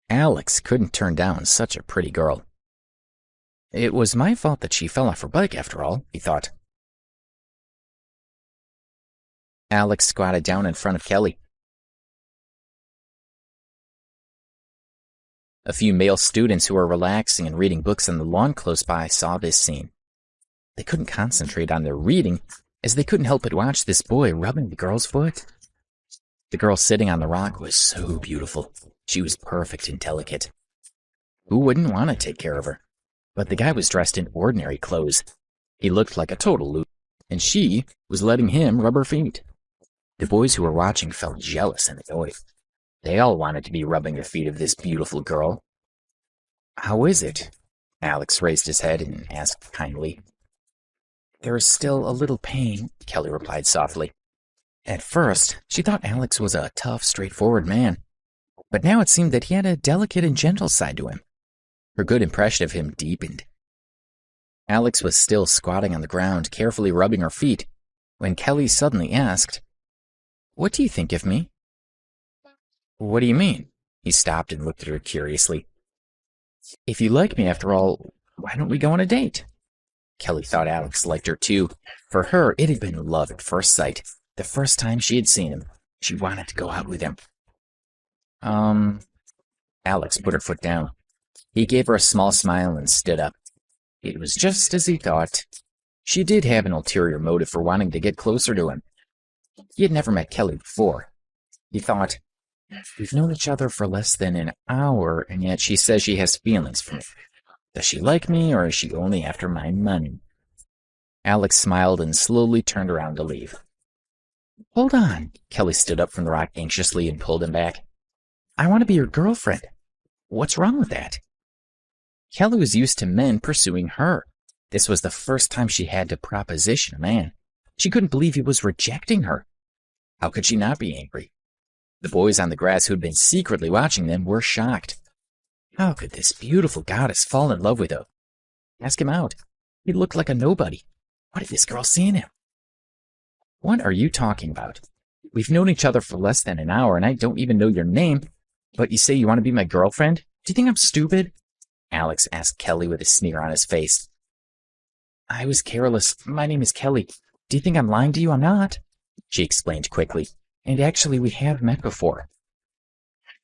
Alex couldn't turn down such a pretty girl. It was my fault that she fell off her bike after all, he thought. Alex squatted down in front of Kelly. A few male students who were relaxing and reading books on the lawn close by saw this scene. They couldn't concentrate on their reading, as they couldn't help but watch this boy rubbing the girl's foot. The girl sitting on the rock was so beautiful. She was perfect and delicate. Who wouldn't want to take care of her? But the guy was dressed in ordinary clothes. He looked like a total loser, and she was letting him rub her feet. The boys who were watching felt jealous and annoyed. They all wanted to be rubbing the feet of this beautiful girl. "How is it?" Alex raised his head and asked kindly. "There is still a little pain," Kelly replied softly. At first, she thought Alex was a tough, straightforward man, but now it seemed that he had a delicate and gentle side to him. Her good impression of him deepened. Alex was still squatting on the ground, carefully rubbing her feet, when Kelly suddenly asked, "What do you think of me?" "What do you mean?" He stopped and looked at her curiously. "If you like me after all, why don't we go on a date?" Kelly thought Alex liked her too. For her, it had been love at first sight. The first time she had seen him, she wanted to go out with him. Alex put her foot down. He gave her a small smile and stood up. It was just as he thought. She did have an ulterior motive for wanting to get closer to him. He had never met Kelly before. He thought, we've known each other for less than an hour, and yet she says she has feelings for me. Does she like me, or is she only after my money? Alex smiled and slowly turned around to leave. Hold on. Kelly stood up from the rock anxiously and pulled him back. I want to be your girlfriend. What's wrong with that? Kelly was used to men pursuing her. This was the first time she had to proposition a man. She couldn't believe he was rejecting her. How could she not be angry? The boys on the grass who had been secretly watching them were shocked. How could this beautiful goddess fall in love with her? Ask him out. He looked like a nobody. What had this girl seen him? What are you talking about? We've known each other for less than an hour, and I don't even know your name, but you say you want to be my girlfriend? Do you think I'm stupid? Alex asked Kelly with a sneer on his face. I was careless. My name is Kelly. Do you think I'm lying to you? I'm not, she explained quickly. And actually, we have met before.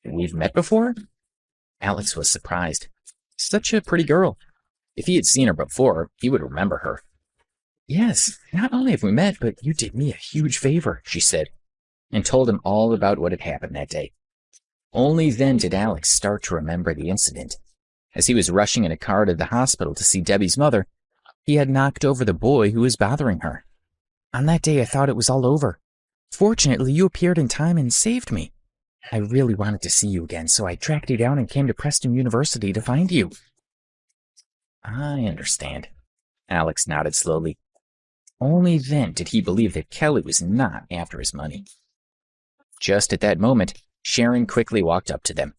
We've met before? Alex was surprised. Such a pretty girl. If he had seen her before, he would remember her. Yes, not only have we met, but you did me a huge favor, she said, and told him all about what had happened that day. Only then did Alex start to remember the incident. As he was rushing in a car to the hospital to see Debbie's mother, he had knocked over the boy who was bothering her. On that day, I thought it was all over. Fortunately, you appeared in time and saved me. I really wanted to see you again, so I tracked you down and came to Preston University to find you. I understand. Alex nodded slowly. Only then did he believe that Kelly was not after his money. Just at that moment, Sharon quickly walked up to them.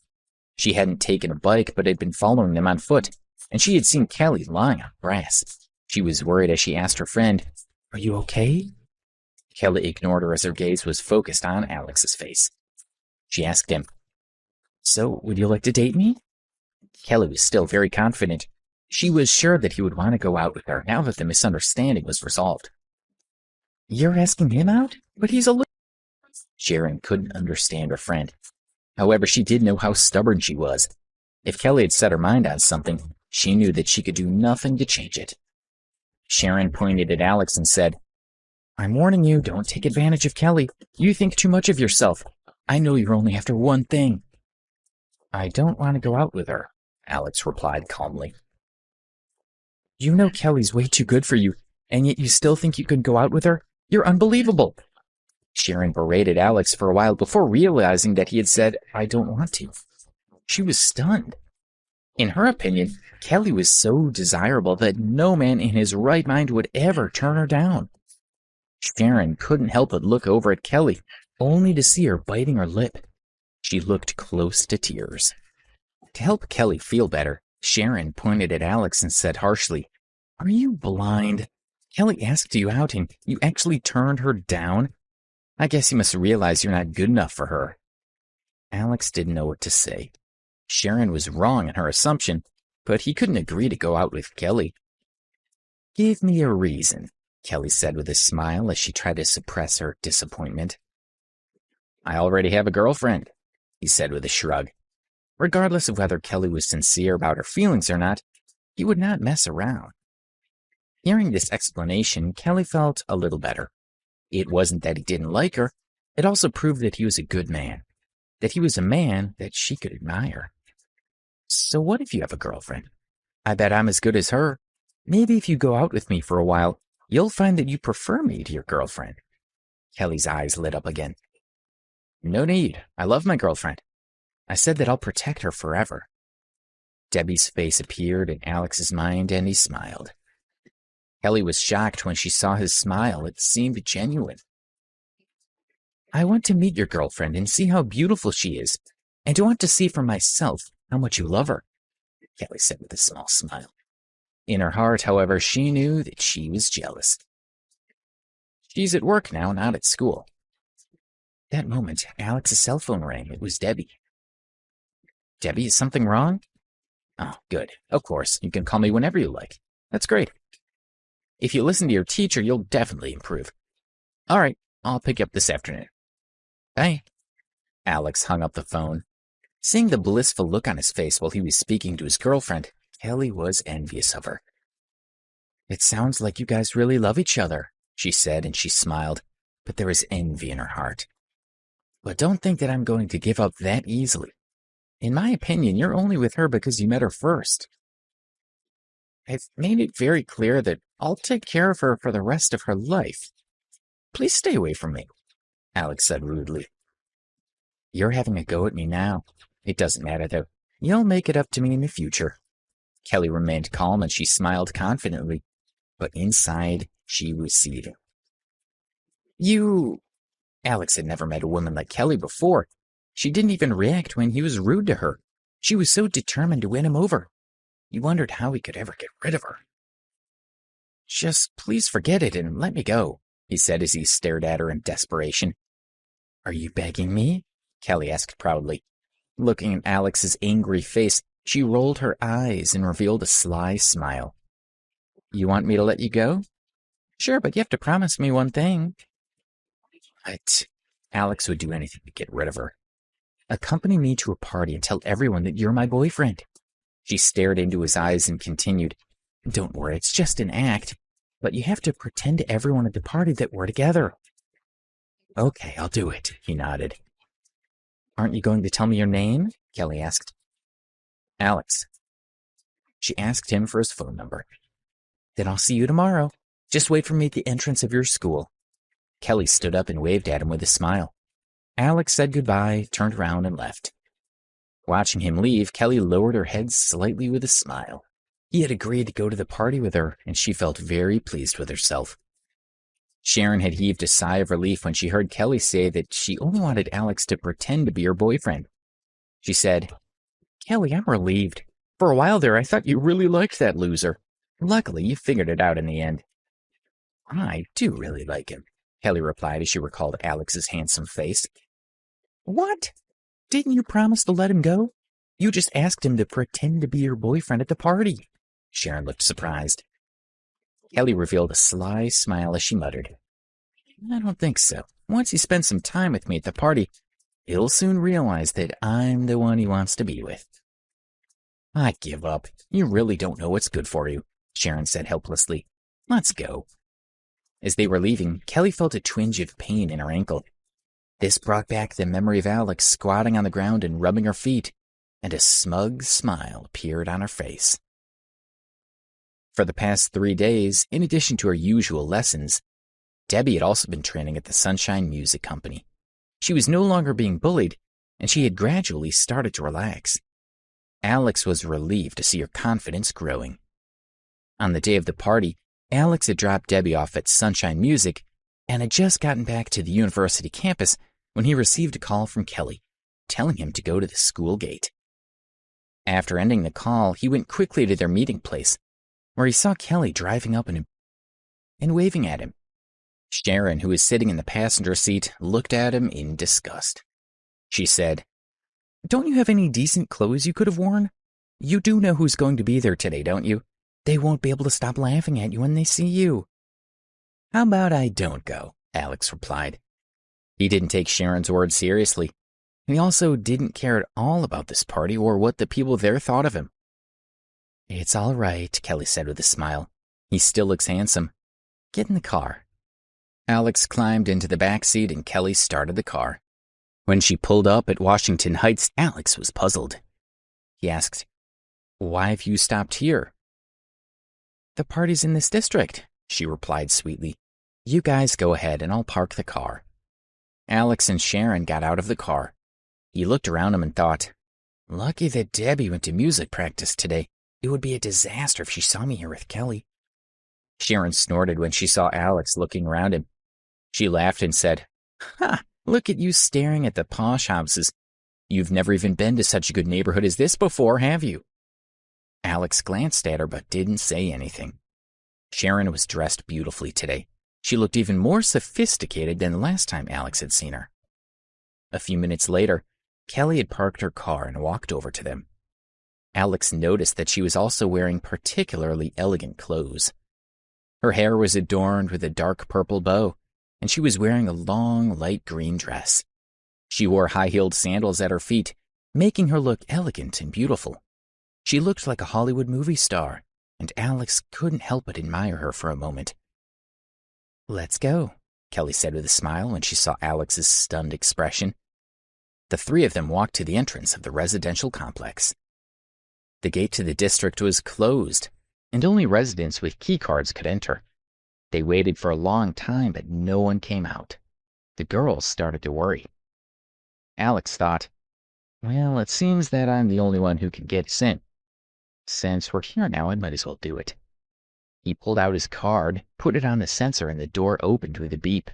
She hadn't taken a bike, but had been following them on foot, and she had seen Kelly lying on grass. She was worried as she asked her friend, Are you okay? Kelly ignored her as her gaze was focused on Alex's face. She asked him, So, would you like to date me? Kelly was still very confident. She was sure that he would want to go out with her now that the misunderstanding was resolved. You're asking him out? But he's a little... Sharon couldn't understand her friend. However, she did know how stubborn she was. If Kelly had set her mind on something, she knew that she could do nothing to change it. Sharon pointed at Alex and said, I'm warning you, don't take advantage of Kelly. You think too much of yourself. I know you're only after one thing. I don't want to go out with her, Alex replied calmly. You know Kelly's way too good for you, and yet you still think you could go out with her? You're unbelievable. Sharon berated Alex for a while before realizing that he had said, I don't want to. She was stunned. In her opinion, Kelly was so desirable that no man in his right mind would ever turn her down. Sharon couldn't help but look over at Kelly, only to see her biting her lip. She looked close to tears. To help Kelly feel better, Sharon pointed at Alex and said harshly, Are you blind? Kelly asked you out and you actually turned her down? I guess you must realize you're not good enough for her. Alex didn't know what to say. Sharon was wrong in her assumption, but he couldn't agree to go out with Kelly. Give me a reason, Kelly said with a smile as she tried to suppress her disappointment. I already have a girlfriend, he said with a shrug. Regardless of whether Kelly was sincere about her feelings or not, he would not mess around. Hearing this explanation, Kelly felt a little better. It wasn't that he didn't like her, it also proved that he was a good man, that he was a man that she could admire. So what if you have a girlfriend? I bet I'm as good as her. Maybe if you go out with me for a while, you'll find that you prefer me to your girlfriend. Kelly's eyes lit up again. No need. I love my girlfriend. I said that I'll protect her forever. Debbie's face appeared in Alex's mind, and he smiled. Kelly was shocked when she saw his smile. It seemed genuine. I want to meet your girlfriend and see how beautiful she is, and I want to see for myself how much you love her, Kelly said with a small smile. In her heart, however, she knew that she was jealous. She's at work now, not at school. That moment, Alex's cell phone rang. It was Debbie. Debbie, is something wrong? Oh, good. Of course, you can call me whenever you like. That's great. If you listen to your teacher, you'll definitely improve. All right, I'll pick you up this afternoon. Bye. Alex hung up the phone. Seeing the blissful look on his face while he was speaking to his girlfriend, Kelly was envious of her. It sounds like you guys really love each other, she said, and she smiled, but there was envy in her heart. But don't think that I'm going to give up that easily. In my opinion, you're only with her because you met her first. I've made it very clear that I'll take care of her for the rest of her life. Please stay away from me, Alex said rudely. You're having a go at me now. It doesn't matter, though. You'll make it up to me in the future. Kelly remained calm and she smiled confidently, but inside she was seething. Alex had never met a woman like Kelly before. She didn't even react when he was rude to her. She was so determined to win him over. He wondered how he could ever get rid of her. Just please forget it and let me go, he said as he stared at her in desperation. Are you begging me? Kelly asked proudly. Looking at Alex's angry face, she rolled her eyes and revealed a sly smile. You want me to let you go? Sure, but you have to promise me one thing. What? Alex would do anything to get rid of her. Accompany me to a party and tell everyone that you're my boyfriend. She stared into his eyes and continued, Don't worry, it's just an act, but you have to pretend to everyone at the party that we're together. Okay, I'll do it, he nodded. Aren't you going to tell me your name? Kelly asked. Alex. She asked him for his phone number. Then I'll see you tomorrow. Just wait for me at the entrance of your school. Kelly stood up and waved at him with a smile. Alex said goodbye, turned around, and left. Watching him leave, Kelly lowered her head slightly with a smile. He had agreed to go to the party with her, and she felt very pleased with herself. Sharon had heaved a sigh of relief when she heard Kelly say that she only wanted Alex to pretend to be her boyfriend. She said, Kelly, I'm relieved. For a while there, I thought you really liked that loser. Luckily, you figured it out in the end. I do really like him, Kelly replied as she recalled Alex's handsome face. What? Didn't you promise to let him go? You just asked him to pretend to be your boyfriend at the party. Sharon looked surprised. Kelly revealed a sly smile as she muttered, I don't think so. Once he spends some time with me at the party, he'll soon realize that I'm the one he wants to be with. I give up. You really don't know what's good for you, Sharon said helplessly. Let's go. As they were leaving, Kelly felt a twinge of pain in her ankle. This brought back the memory of Alex squatting on the ground and rubbing her feet, and a smug smile appeared on her face. For the past 3 days, in addition to her usual lessons, Debbie had also been training at the Sunshine Music Company. She was no longer being bullied, and she had gradually started to relax. Alex was relieved to see her confidence growing. On the day of the party, Alex had dropped Debbie off at Sunshine Music and had just gotten back to the university campus when he received a call from Kelly, telling him to go to the school gate. After ending the call, he went quickly to their meeting place, where he saw Kelly driving up and waving at him. Sharon, who was sitting in the passenger seat, looked at him in disgust. She said, Don't you have any decent clothes you could have worn? You do know who's going to be there today, don't you? They won't be able to stop laughing at you when they see you. How about I don't go? Alex replied. He didn't take Sharon's words seriously. He also didn't care at all about this party or what the people there thought of him. It's all right, Kelly said with a smile. He still looks handsome. Get in the car. Alex climbed into the back seat and Kelly started the car. When she pulled up at Washington Heights, Alex was puzzled. He asked, Why have you stopped here? "The party's in this district," she replied sweetly. "You guys go ahead and I'll park the car." Alex and Sharon got out of the car. He looked around him and thought, "Lucky that Debbie went to music practice today. It would be a disaster if she saw me here with Kelly." Sharon snorted when she saw Alex looking around him. She laughed and said, "Ha! Look at you staring at the posh houses. You've never even been to such a good neighborhood as this before, have you?" Alex glanced at her but didn't say anything. Sharon was dressed beautifully today. She looked even more sophisticated than the last time Alex had seen her. A few minutes later, Kelly had parked her car and walked over to them. Alex noticed that she was also wearing particularly elegant clothes. Her hair was adorned with a dark purple bow, and she was wearing a long, light green dress. She wore high-heeled sandals at her feet, making her look elegant and beautiful. She looked like a Hollywood movie star, and Alex couldn't help but admire her for a moment. "Let's go," Kelly said with a smile when she saw Alex's stunned expression. The three of them walked to the entrance of the residential complex. The gate to the district was closed, and only residents with key cards could enter. They waited for a long time, but no one came out. The girls started to worry. Alex thought, "Well, it seems that I'm the only one who can get us in. Since we're here now, I might as well do it." He pulled out his card, put it on the sensor, and the door opened with a beep.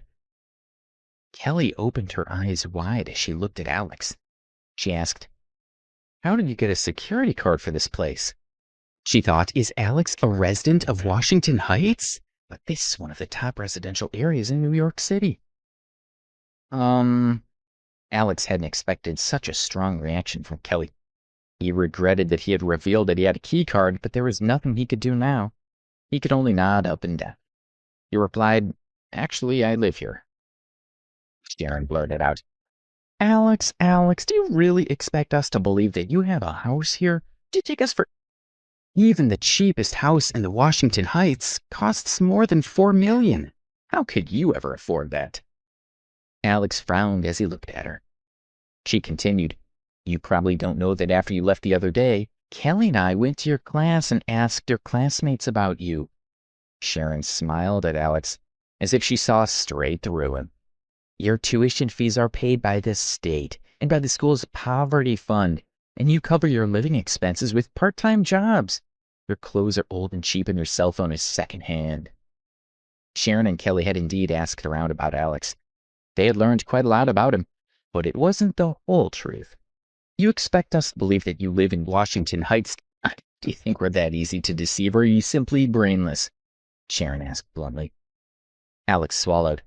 Kelly opened her eyes wide as she looked at Alex. She asked, "How did you get a security card for this place?" She thought, is Alex a resident of Washington Heights? But this is one of the top residential areas in New York City. Alex hadn't expected such a strong reaction from Kelly. He regretted that he had revealed that he had a key card, but there was nothing he could do now. He could only nod up and down. He replied, "Actually, I live here." Sharon blurted out, Alex, do you really expect us to believe that you have a house here? Do you take us for... Even the cheapest house in the Washington Heights costs more than $4 million. How could you ever afford that?" Alex frowned as he looked at her. She continued, "You probably don't know that after you left the other day, Kelly and I went to your class and asked your classmates about you." Sharon smiled at Alex, as if she saw straight through him. "Your tuition fees are paid by the state and by the school's poverty fund, and you cover your living expenses with part-time jobs. Your clothes are old and cheap, and your cell phone is second-hand." Sharon and Kelly had indeed asked around about Alex. They had learned quite a lot about him, but it wasn't the whole truth. "You expect us to believe that you live in Washington Heights? Do you think we're that easy to deceive, or are you simply brainless?" Sharon asked bluntly. Alex swallowed.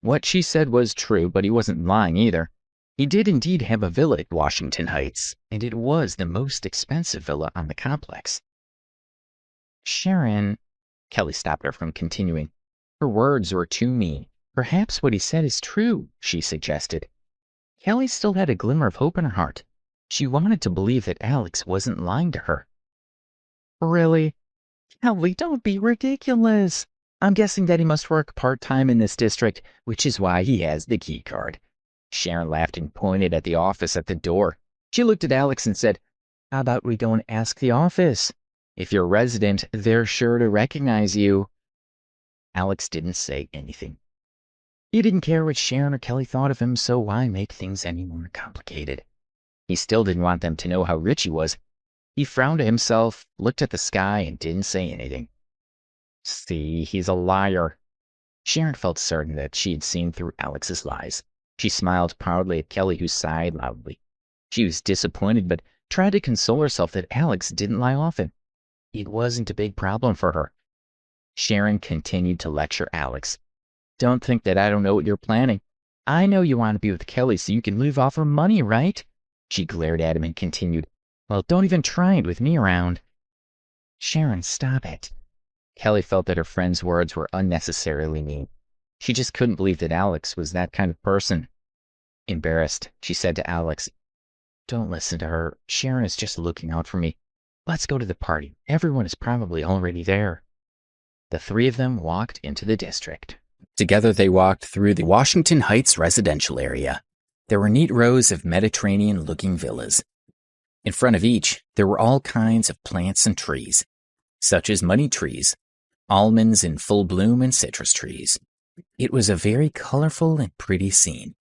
What she said was true, but he wasn't lying either. He did indeed have a villa at Washington Heights, and it was the most expensive villa on the complex. "Sharon," Kelly stopped her from continuing. Her words were too mean. "Perhaps what he said is true," she suggested. Kelly still had a glimmer of hope in her heart. She wanted to believe that Alex wasn't lying to her. "Really? Kelly, don't be ridiculous. I'm guessing that he must work part-time in this district, which is why he has the key card." Sharon laughed and pointed at the office at the door. She looked at Alex and said, "How about we go and ask the office? If you're a resident, they're sure to recognize you." Alex didn't say anything. He didn't care what Sharon or Kelly thought of him, so why make things any more complicated? He still didn't want them to know how rich he was. He frowned at himself, looked at the sky, and didn't say anything. See, he's a liar. Sharon felt certain that she had seen through Alex's lies. She smiled proudly at Kelly, who sighed loudly. She was disappointed, but tried to console herself that Alex didn't lie often. It wasn't a big problem for her. Sharon continued to lecture Alex. "Don't think that I don't know what you're planning. I know you want to be with Kelly so you can live off her money, right?" She glared at him and continued, "Well, don't even try it with me around." "Sharon, stop it." Kelly felt that her friend's words were unnecessarily mean. She just couldn't believe that Alex was that kind of person. Embarrassed, she said to Alex, "Don't listen to her. Sharon is just looking out for me. Let's go to the party. Everyone is probably already there." The three of them walked into the district. Together they walked through the Washington Heights residential area. There were neat rows of Mediterranean-looking villas. In front of each, there were all kinds of plants and trees. such as money trees, almonds in full bloom, and citrus trees. It was a very colorful and pretty scene.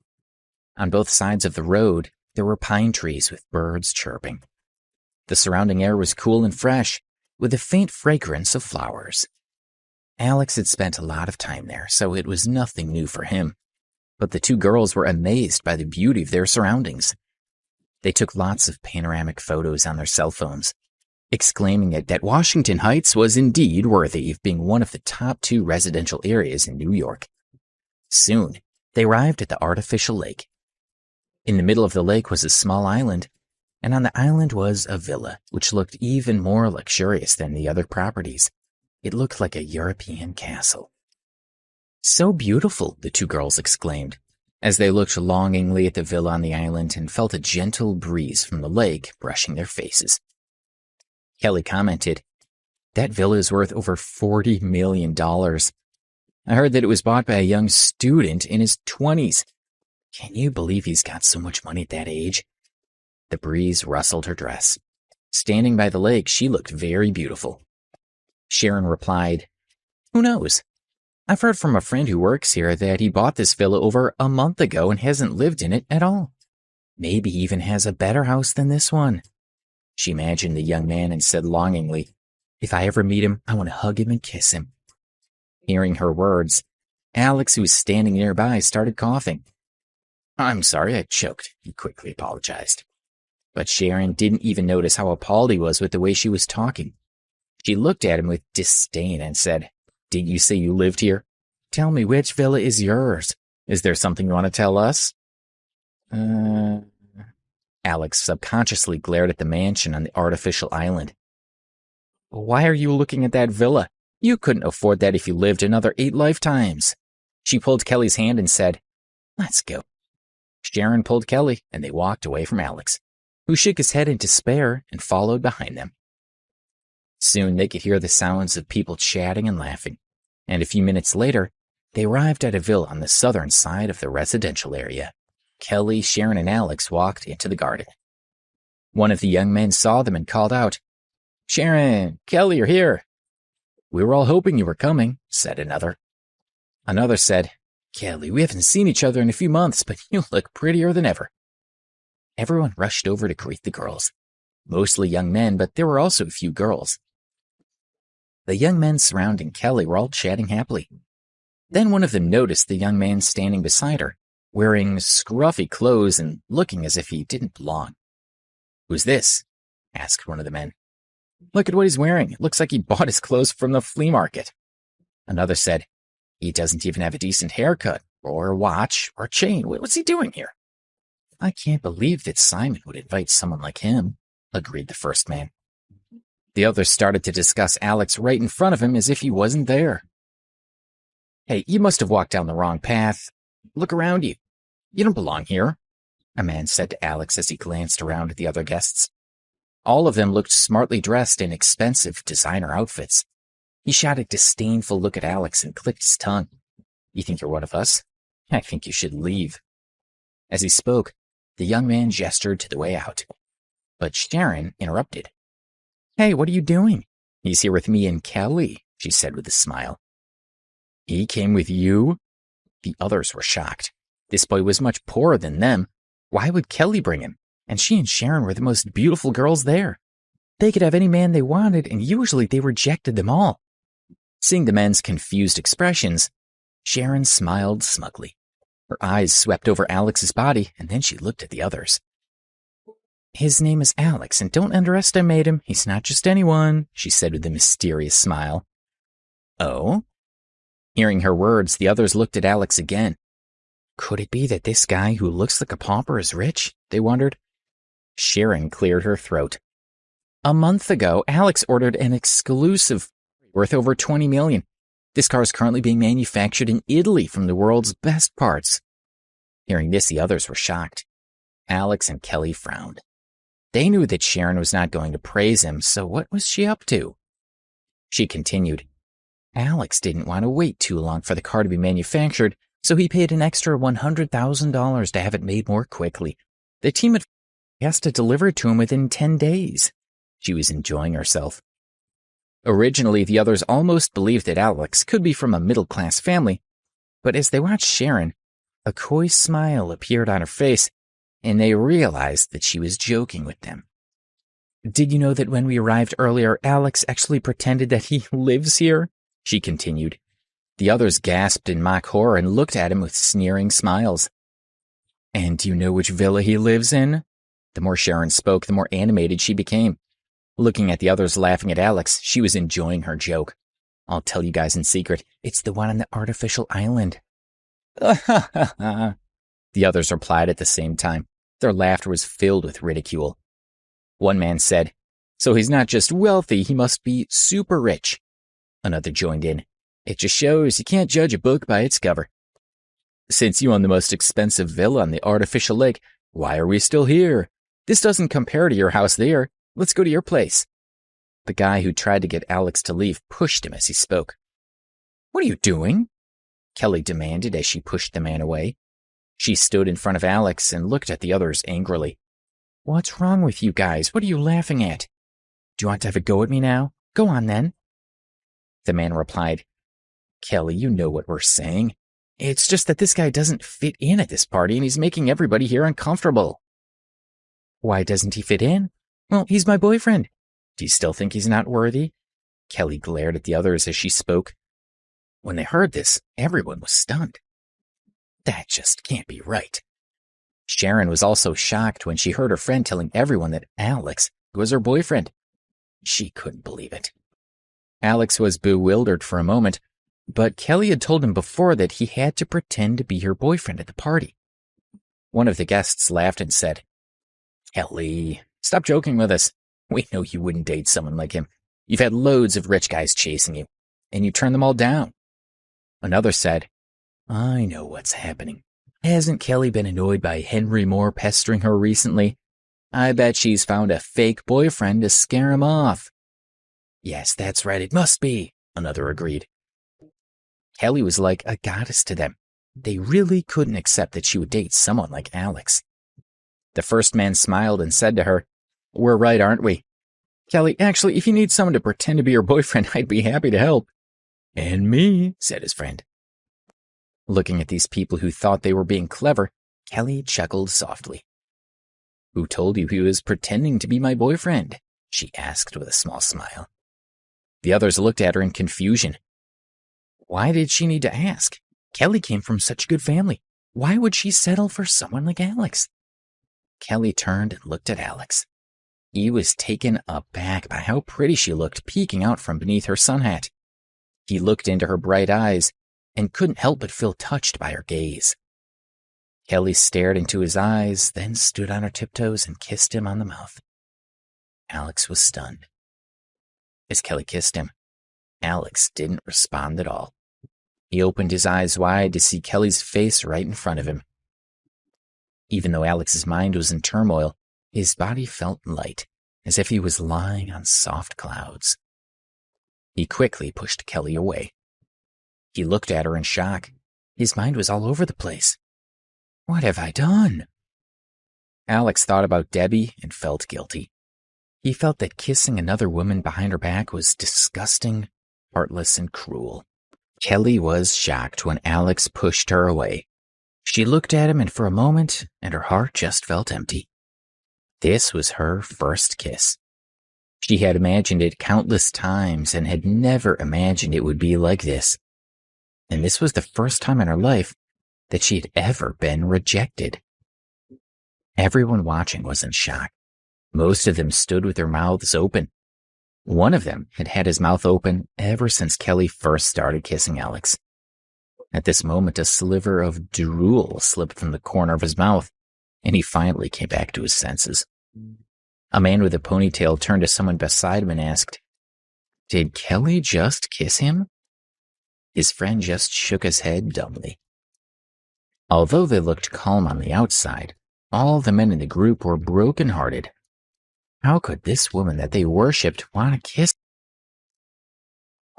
On both sides of the road, there were pine trees with birds chirping. The surrounding air was cool and fresh, with a faint fragrance of flowers. Alex had spent a lot of time there, so it was nothing new for him. But the two girls were amazed by the beauty of their surroundings. They took lots of panoramic photos on their cell phones, exclaiming that Washington Heights was indeed worthy of being one of the top 2 residential areas in New York. Soon, they arrived at the artificial lake. In the middle of the lake was a small island, and on the island was a villa, which looked even more luxurious than the other properties. It looked like a European castle. "So beautiful," the two girls exclaimed, as they looked longingly at the villa on the island and felt a gentle breeze from the lake brushing their faces. Kelly commented, "That villa is worth over $40 million. I heard that it was bought by a young student in his 20s. Can you believe he's got so much money at that age?" The breeze rustled her dress. Standing by the lake, she looked very beautiful. Sharon replied, "Who knows? I've heard from a friend who works here that he bought this villa over a month ago and hasn't lived in it at all. Maybe he even has a better house than this one." She imagined the young man and said longingly, "If I ever meet him, I want to hug him and kiss him." Hearing her words, Alex, who was standing nearby, started coughing. "I'm sorry, I choked," he quickly apologized. But Sharon didn't even notice how appalled he was with the way she was talking. She looked at him with disdain and said, "Didn't you say you lived here? Tell me, which villa is yours? Is there something you want to tell us?" Alex subconsciously glared at the mansion on the artificial island. "Why are you looking at that villa? You couldn't afford that if you lived another 8 lifetimes. She pulled Kelly's hand and said, "Let's go." Sharon pulled Kelly, and they walked away from Alex, who shook his head in despair and followed behind them. Soon they could hear the sounds of people chatting and laughing, and a few minutes later, they arrived at a villa on the southern side of the residential area. Kelly, Sharon, and Alex walked into the garden. One of the young men saw them and called out, "Sharon, Kelly, you're here." "We were all hoping you were coming," said another. Another said, "Kelly, we haven't seen each other in a few months, but you look prettier than ever." Everyone rushed over to greet the girls, mostly young men, but there were also a few girls. The young men surrounding Kelly were all chatting happily. Then one of them noticed the young man standing beside her, wearing scruffy clothes and looking as if he didn't belong. "Who's this?" asked one of the men. "Look at what he's wearing. It looks like he bought his clothes from the flea market." Another said, "He doesn't even have a decent haircut, or a watch, or a chain. What's he doing here?" "I can't believe that Simon would invite someone like him," agreed the first man. The others started to discuss Alex right in front of him as if he wasn't there. "Hey, you must have walked down the wrong path. Look around you. You don't belong here," a man said to Alex as he glanced around at the other guests. All of them looked smartly dressed in expensive designer outfits. He shot a disdainful look at Alex and clicked his tongue. "You think you're one of us? I think you should leave." As he spoke, the young man gestured to the way out. But Sharon interrupted. "Hey, what are you doing?" "He's here with me and Kelly," she said with a smile. "He came with you?" The others were shocked. This boy was much poorer than them. Why would Kelly bring him? And she and Sharon were the most beautiful girls there. They could have any man they wanted, and usually they rejected them all. Seeing the men's confused expressions, Sharon smiled smugly. Her eyes swept over Alex's body, and then she looked at the others. "His name is Alex, and don't underestimate him. He's not just anyone," she said with a mysterious smile. "Oh?" Hearing her words, the others looked at Alex again. Could it be that this guy who looks like a pauper is rich? They wondered. Sharon cleared her throat. "A month ago, Alex ordered an exclusive worth over $20 million. This car is currently being manufactured in Italy from the world's best parts." Hearing this, the others were shocked. Alex and Kelly frowned. They knew that Sharon was not going to praise him, so what was she up to? She continued, "Alex didn't want to wait too long for the car to be manufactured, so he paid an extra $100,000 to have it made more quickly. The team has to deliver it to him within 10 days. She was enjoying herself. Originally, the others almost believed that Alex could be from a middle-class family, but as they watched Sharon, a coy smile appeared on her face, and they realized that she was joking with them. "Did you know that when we arrived earlier, Alex actually pretended that he lives here?" she continued. The others gasped in mock horror and looked at him with sneering smiles. "And do you know which villa he lives in?" The more Sharon spoke, the more animated she became. Looking at the others laughing at Alex, she was enjoying her joke. "I'll tell you guys in secret, it's the one on the artificial island." The others replied at the same time. Their laughter was filled with ridicule. One man said, "So he's not just wealthy, he must be super rich." Another joined in. "It just shows you can't judge a book by its cover." "Since you own the most expensive villa on the artificial lake, why are we still here? This doesn't compare to your house there. Let's go to your place." The guy who tried to get Alex to leave pushed him as he spoke. "What are you doing?" Kelly demanded as she pushed the man away. She stood in front of Alex and looked at the others angrily. "What's wrong with you guys? What are you laughing at? Do you want to have a go at me now? Go on then." The man replied, "Kelly, you know what we're saying. It's just that this guy doesn't fit in at this party and he's making everybody here uncomfortable." "Why doesn't he fit in?" "Well, he's my boyfriend." "Do you still think he's not worthy?" Kelly glared at the others as she spoke. When they heard this, everyone was stunned. That just can't be right. Sharon was also shocked when she heard her friend telling everyone that Alex was her boyfriend. She couldn't believe it. Alex was bewildered for a moment, but Kelly had told him before that he had to pretend to be her boyfriend at the party. One of the guests laughed and said, "Kelly, stop joking with us. We know you wouldn't date someone like him. You've had loads of rich guys chasing you, and you turned them all down." Another said, "I know what's happening. Hasn't Kelly been annoyed by Henry Moore pestering her recently? I bet she's found a fake boyfriend to scare him off." "Yes, that's right, it must be," another agreed. Kelly was like a goddess to them. They really couldn't accept that she would date someone like Alex. The first man smiled and said to her, "We're right, aren't we?" "Kelly, actually, if you need someone to pretend to be your boyfriend, I'd be happy to help." "And me," said his friend. Looking at these people who thought they were being clever, Kelly chuckled softly. "Who told you he was pretending to be my boyfriend?" she asked with a small smile. The others looked at her in confusion. Why did she need to ask? Kelly came from such a good family. Why would she settle for someone like Alex? Kelly turned and looked at Alex. He was taken aback by how pretty she looked peeking out from beneath her sun hat. He looked into her bright eyes and couldn't help but feel touched by her gaze. Kelly stared into his eyes, then stood on her tiptoes and kissed him on the mouth. Alex was stunned. As Kelly kissed him, Alex didn't respond at all. He opened his eyes wide to see Kelly's face right in front of him. Even though Alex's mind was in turmoil, his body felt light, as if he was lying on soft clouds. He quickly pushed Kelly away. He looked at her in shock. His mind was all over the place. What have I done? Alex thought about Debbie and felt guilty. He felt that kissing another woman behind her back was disgusting, heartless, and cruel. Kelly was shocked when Alex pushed her away. She looked at him, and for a moment, and her heart just felt empty. This was her first kiss. She had imagined it countless times and had never imagined it would be like this. And this was the first time in her life that she had ever been rejected. Everyone watching was in shock. Most of them stood with their mouths open. One of them had had his mouth open ever since Kelly first started kissing Alex. At this moment, a sliver of drool slipped from the corner of his mouth, and he finally came back to his senses. A man with a ponytail turned to someone beside him and asked, "Did Kelly just kiss him?" His friend just shook his head dumbly. Although they looked calm on the outside, all the men in the group were broken-hearted. How could this woman that they worshipped want to kiss?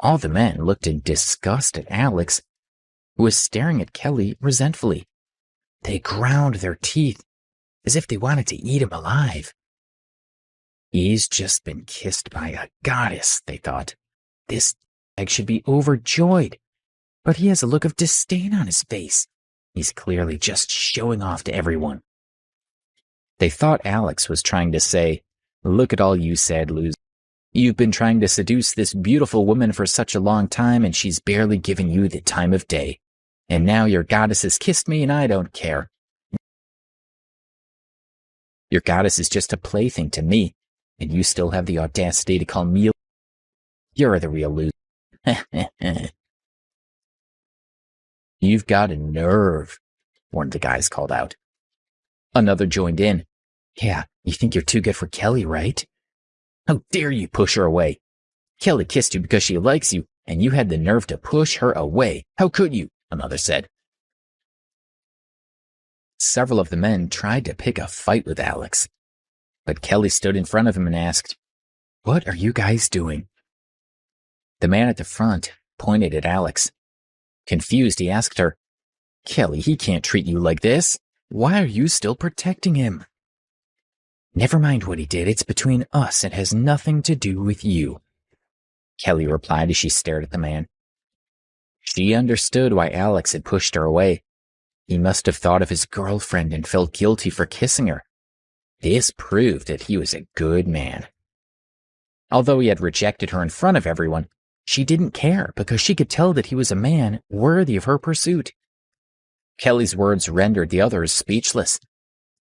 All the men looked in disgust at Alex, who was staring at Kelly resentfully. They ground their teeth as if they wanted to eat him alive. He's just been kissed by a goddess, they thought. This egg should be overjoyed, but he has a look of disdain on his face. He's clearly just showing off to everyone. They thought Alex was trying to say, "Look at all you sad losers. You've been trying to seduce this beautiful woman for such a long time and she's barely given you the time of day. And now your goddess has kissed me and I don't care. Your goddess is just a plaything to me, and you still have the audacity to call me. You're the real loser." "You've got a nerve," one of the guys called out. Another joined in. "Yeah, you think you're too good for Kelly, right? How dare you push her away? Kelly kissed you because she likes you, and you had the nerve to push her away. How could you?" another said. Several of the men tried to pick a fight with Alex, but Kelly stood in front of him and asked, "What are you guys doing?" The man at the front pointed at Alex. Confused, he asked her, "Kelly, he can't treat you like this. Why are you still protecting him?" "Never mind what he did. It's between us. It has nothing to do with you," Kelly replied as she stared at the man. She understood why Alex had pushed her away. He must have thought of his girlfriend and felt guilty for kissing her. This proved that he was a good man. Although he had rejected her in front of everyone, she didn't care because she could tell that he was a man worthy of her pursuit. Kelly's words rendered the others speechless.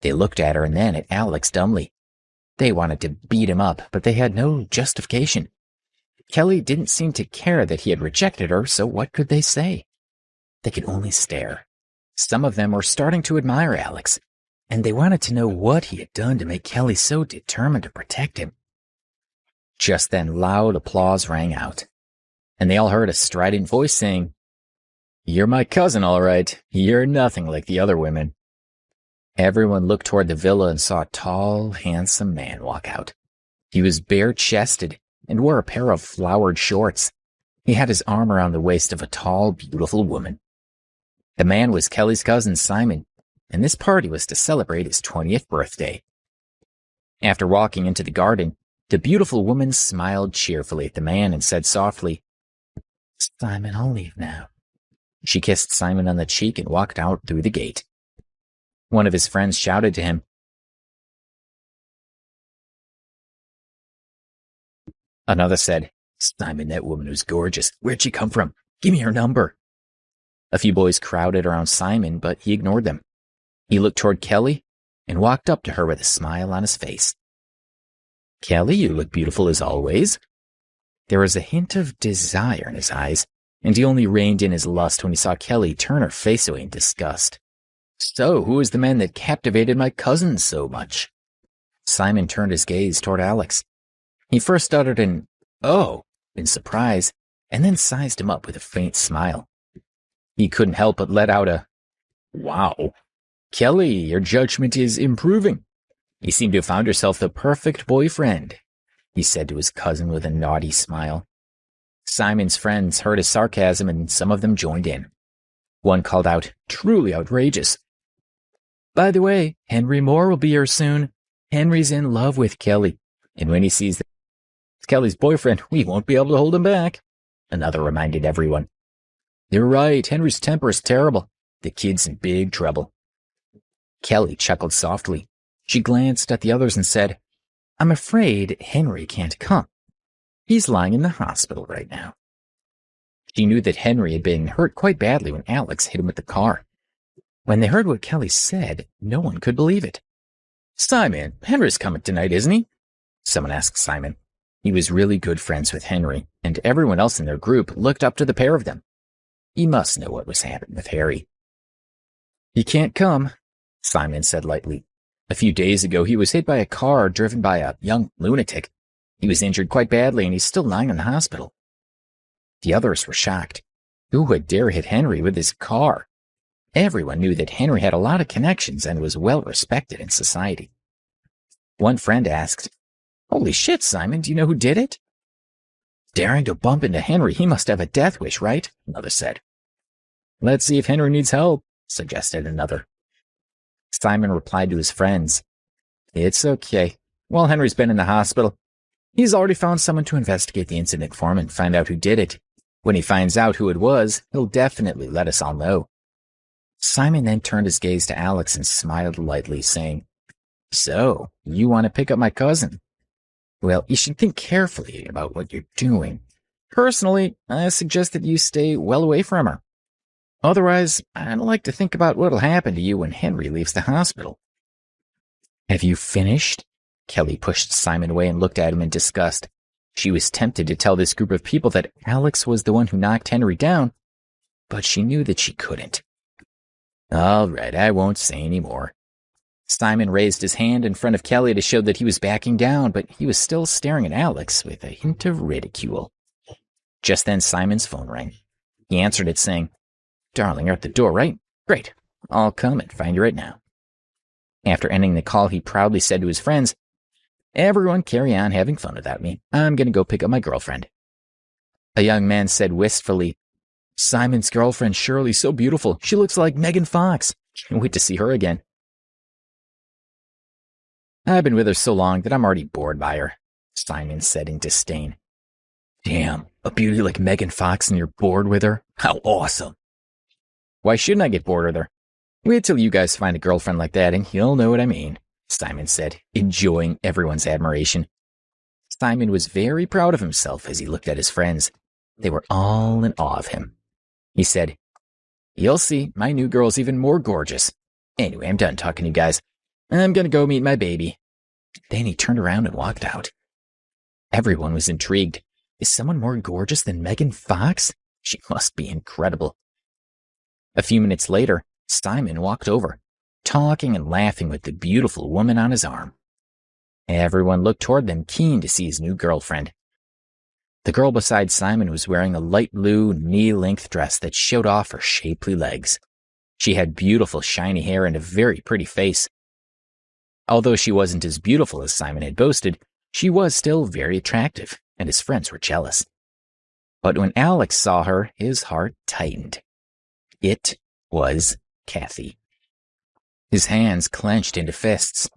They looked at her and then at Alex dumbly. They wanted to beat him up, but they had no justification. Kelly didn't seem to care that he had rejected her, so what could they say? They could only stare. Some of them were starting to admire Alex, and they wanted to know what he had done to make Kelly so determined to protect him. Just then, loud applause rang out, and they all heard a strident voice saying, "You're my cousin, all right. You're nothing like the other women." Everyone looked toward the villa and saw a tall, handsome man walk out. He was bare-chested and wore a pair of flowered shorts. He had his arm around the waist of a tall, beautiful woman. The man was Kelly's cousin, Simon, and this party was to celebrate his 20th birthday. After walking into the garden, the beautiful woman smiled cheerfully at the man and said softly, "Simon, I'll leave now." She kissed Simon on the cheek and walked out through the gate. One of his friends shouted to him. Another said, "Simon, that woman was gorgeous. Where'd she come from? Give me her number." A few boys crowded around Simon, but he ignored them. He looked toward Kelly and walked up to her with a smile on his face. "Kelly, you look beautiful as always." There was a hint of desire in his eyes, and he only reined in his lust when he saw Kelly turn her face away in disgust. "So, who is the man that captivated my cousin so much?" Simon turned his gaze toward Alex. He first uttered an "oh" in surprise, and then sized him up with a faint smile. He couldn't help but let out a "wow." "Kelly, your judgment is improving. You seem to have found yourself the perfect boyfriend," he said to his cousin with a naughty smile. Simon's friends heard his sarcasm and some of them joined in. One called out, "Truly outrageous." "By the way, Henry Moore will be here soon. Henry's in love with Kelly, and when he sees that it's Kelly's boyfriend, we won't be able to hold him back," another reminded everyone. "You're right, Henry's temper is terrible. The kid's in big trouble." Kelly chuckled softly. She glanced at the others and said, "I'm afraid Henry can't come. He's lying in the hospital right now." She knew that Henry had been hurt quite badly when Alex hit him with the car. When they heard what Kelly said, no one could believe it. "Simon, Henry's coming tonight, isn't he?" someone asked Simon. He was really good friends with Henry, and everyone else in their group looked up to the pair of them. He must know what was happening with Harry. "He can't come," Simon said lightly. "A few days ago, he was hit by a car driven by a young lunatic. He was injured quite badly, and he's still lying in the hospital." The others were shocked. Who would dare hit Henry with his car? Everyone knew that Henry had a lot of connections and was well respected in society. One friend asked, "Holy shit, Simon, do you know who did it?" "Daring to bump into Henry, he must have a death wish, right?" another said. "Let's see if Henry needs help," suggested another. Simon replied to his friends, "It's okay. Well, Henry's been in the hospital. He's already found someone to investigate the incident for him and find out who did it. When he finds out who it was, he'll definitely let us all know." Simon then turned his gaze to Alex and smiled lightly, saying, "So, you want to pick up my cousin? Well, you should think carefully about what you're doing. Personally, I suggest that you stay well away from her. Otherwise, I'd like to think about what'll happen to you when Henry leaves the hospital." "Have you finished?" Kelly pushed Simon away and looked at him in disgust. She was tempted to tell this group of people that Alex was the one who knocked Henry down, but she knew that she couldn't. "All right, I won't say any more." Simon raised his hand in front of Kelly to show that he was backing down, but he was still staring at Alex with a hint of ridicule. Just then Simon's phone rang. He answered it saying, "Darling, you're at the door, right? Great. I'll come and find you right now." After ending the call, he proudly said to his friends, "Everyone carry on having fun without me. I'm going to go pick up my girlfriend." A young man said wistfully, "Simon's girlfriend, Shirley's so beautiful. She looks like Megan Fox. Can't wait to see her again." "I've been with her so long that I'm already bored by her," Simon said in disdain. "Damn, a beauty like Megan Fox and you're bored with her? How awesome." "Why shouldn't I get bored with her? Wait till you guys find a girlfriend like that and you'll know what I mean," Simon said, enjoying everyone's admiration. Simon was very proud of himself as he looked at his friends. They were all in awe of him. He said, "You'll see, my new girl's even more gorgeous. Anyway, I'm done talking to you guys. I'm going to go meet my baby." Then he turned around and walked out. Everyone was intrigued. Is someone more gorgeous than Megan Fox? She must be incredible. A few minutes later, Simon walked over, talking and laughing with the beautiful woman on his arm. Everyone looked toward them, keen to see his new girlfriend. The girl beside Simon was wearing a light blue, knee-length dress that showed off her shapely legs. She had beautiful, shiny hair and a very pretty face. Although she wasn't as beautiful as Simon had boasted, she was still very attractive, and his friends were jealous. But when Alex saw her, his heart tightened. It was Cathy. His hands clenched into fists.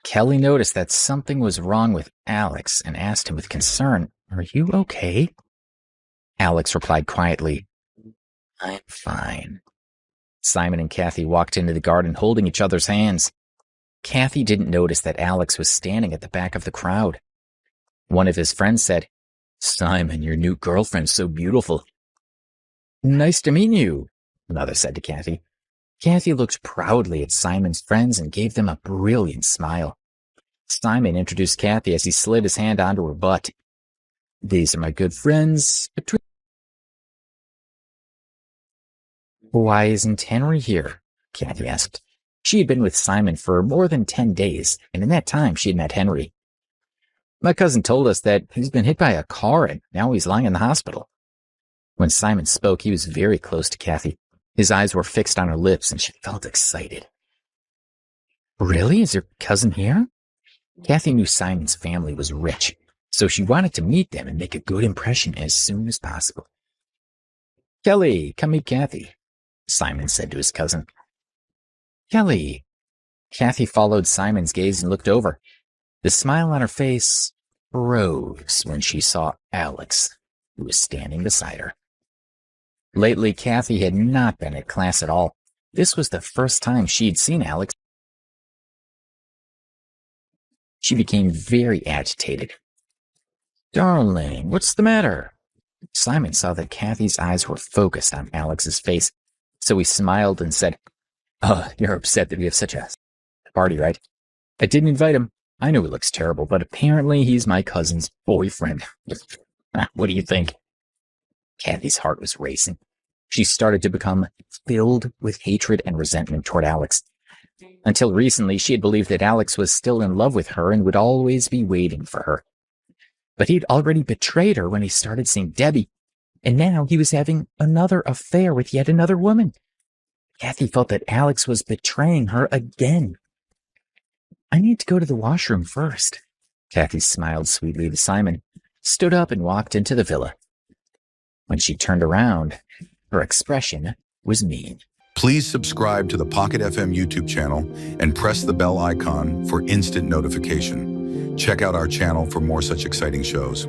Kelly noticed that something was wrong with Alex and asked him with concern, "Are you okay?" Alex replied quietly, "I'm fine." Simon and Cathy walked into the garden holding each other's hands. Cathy didn't notice that Alex was standing at the back of the crowd. One of his friends said, "Simon, your new girlfriend's so beautiful." "Nice to meet you," another said to Cathy. Cathy looked proudly at Simon's friends and gave them a brilliant smile. Simon introduced Cathy as he slid his hand onto her butt. "These are my good friends. "Why isn't Henry here?" Cathy asked. She had been with Simon for more than 10 days, and in that time she had met Henry. "My cousin told us that he's been hit by a car and now he's lying in the hospital." When Simon spoke, he was very close to Cathy. His eyes were fixed on her lips, and she felt excited. "Really? Is your cousin here?" Cathy knew Simon's family was rich, so she wanted to meet them and make a good impression as soon as possible. "Kelly, come meet Cathy," Simon said to his cousin. "Kelly." Cathy followed Simon's gaze and looked over. The smile on her face froze when she saw Alex, who was standing beside her. Lately, Cathy had not been at class at all. This was the first time she'd seen Alex. She became very agitated. "Darling, what's the matter?" Simon saw that Cathy's eyes were focused on Alex's face, so he smiled and said, "Oh, you're upset that we have such a party, right? I didn't invite him. I know he looks terrible, but apparently he's my cousin's boyfriend. What do you think?" Cathy's heart was racing. She started to become filled with hatred and resentment toward Alex. Until recently, she had believed that Alex was still in love with her and would always be waiting for her. But he'd already betrayed her when he started seeing Debbie, and now he was having another affair with yet another woman. Cathy felt that Alex was betraying her again. "I need to go to the washroom first." Cathy smiled sweetly to Simon, stood up and walked into the villa. When she turned around, her expression was mean. Please subscribe to the Pocket FM YouTube channel and press the bell icon for instant notification. Check out our channel for more such exciting shows.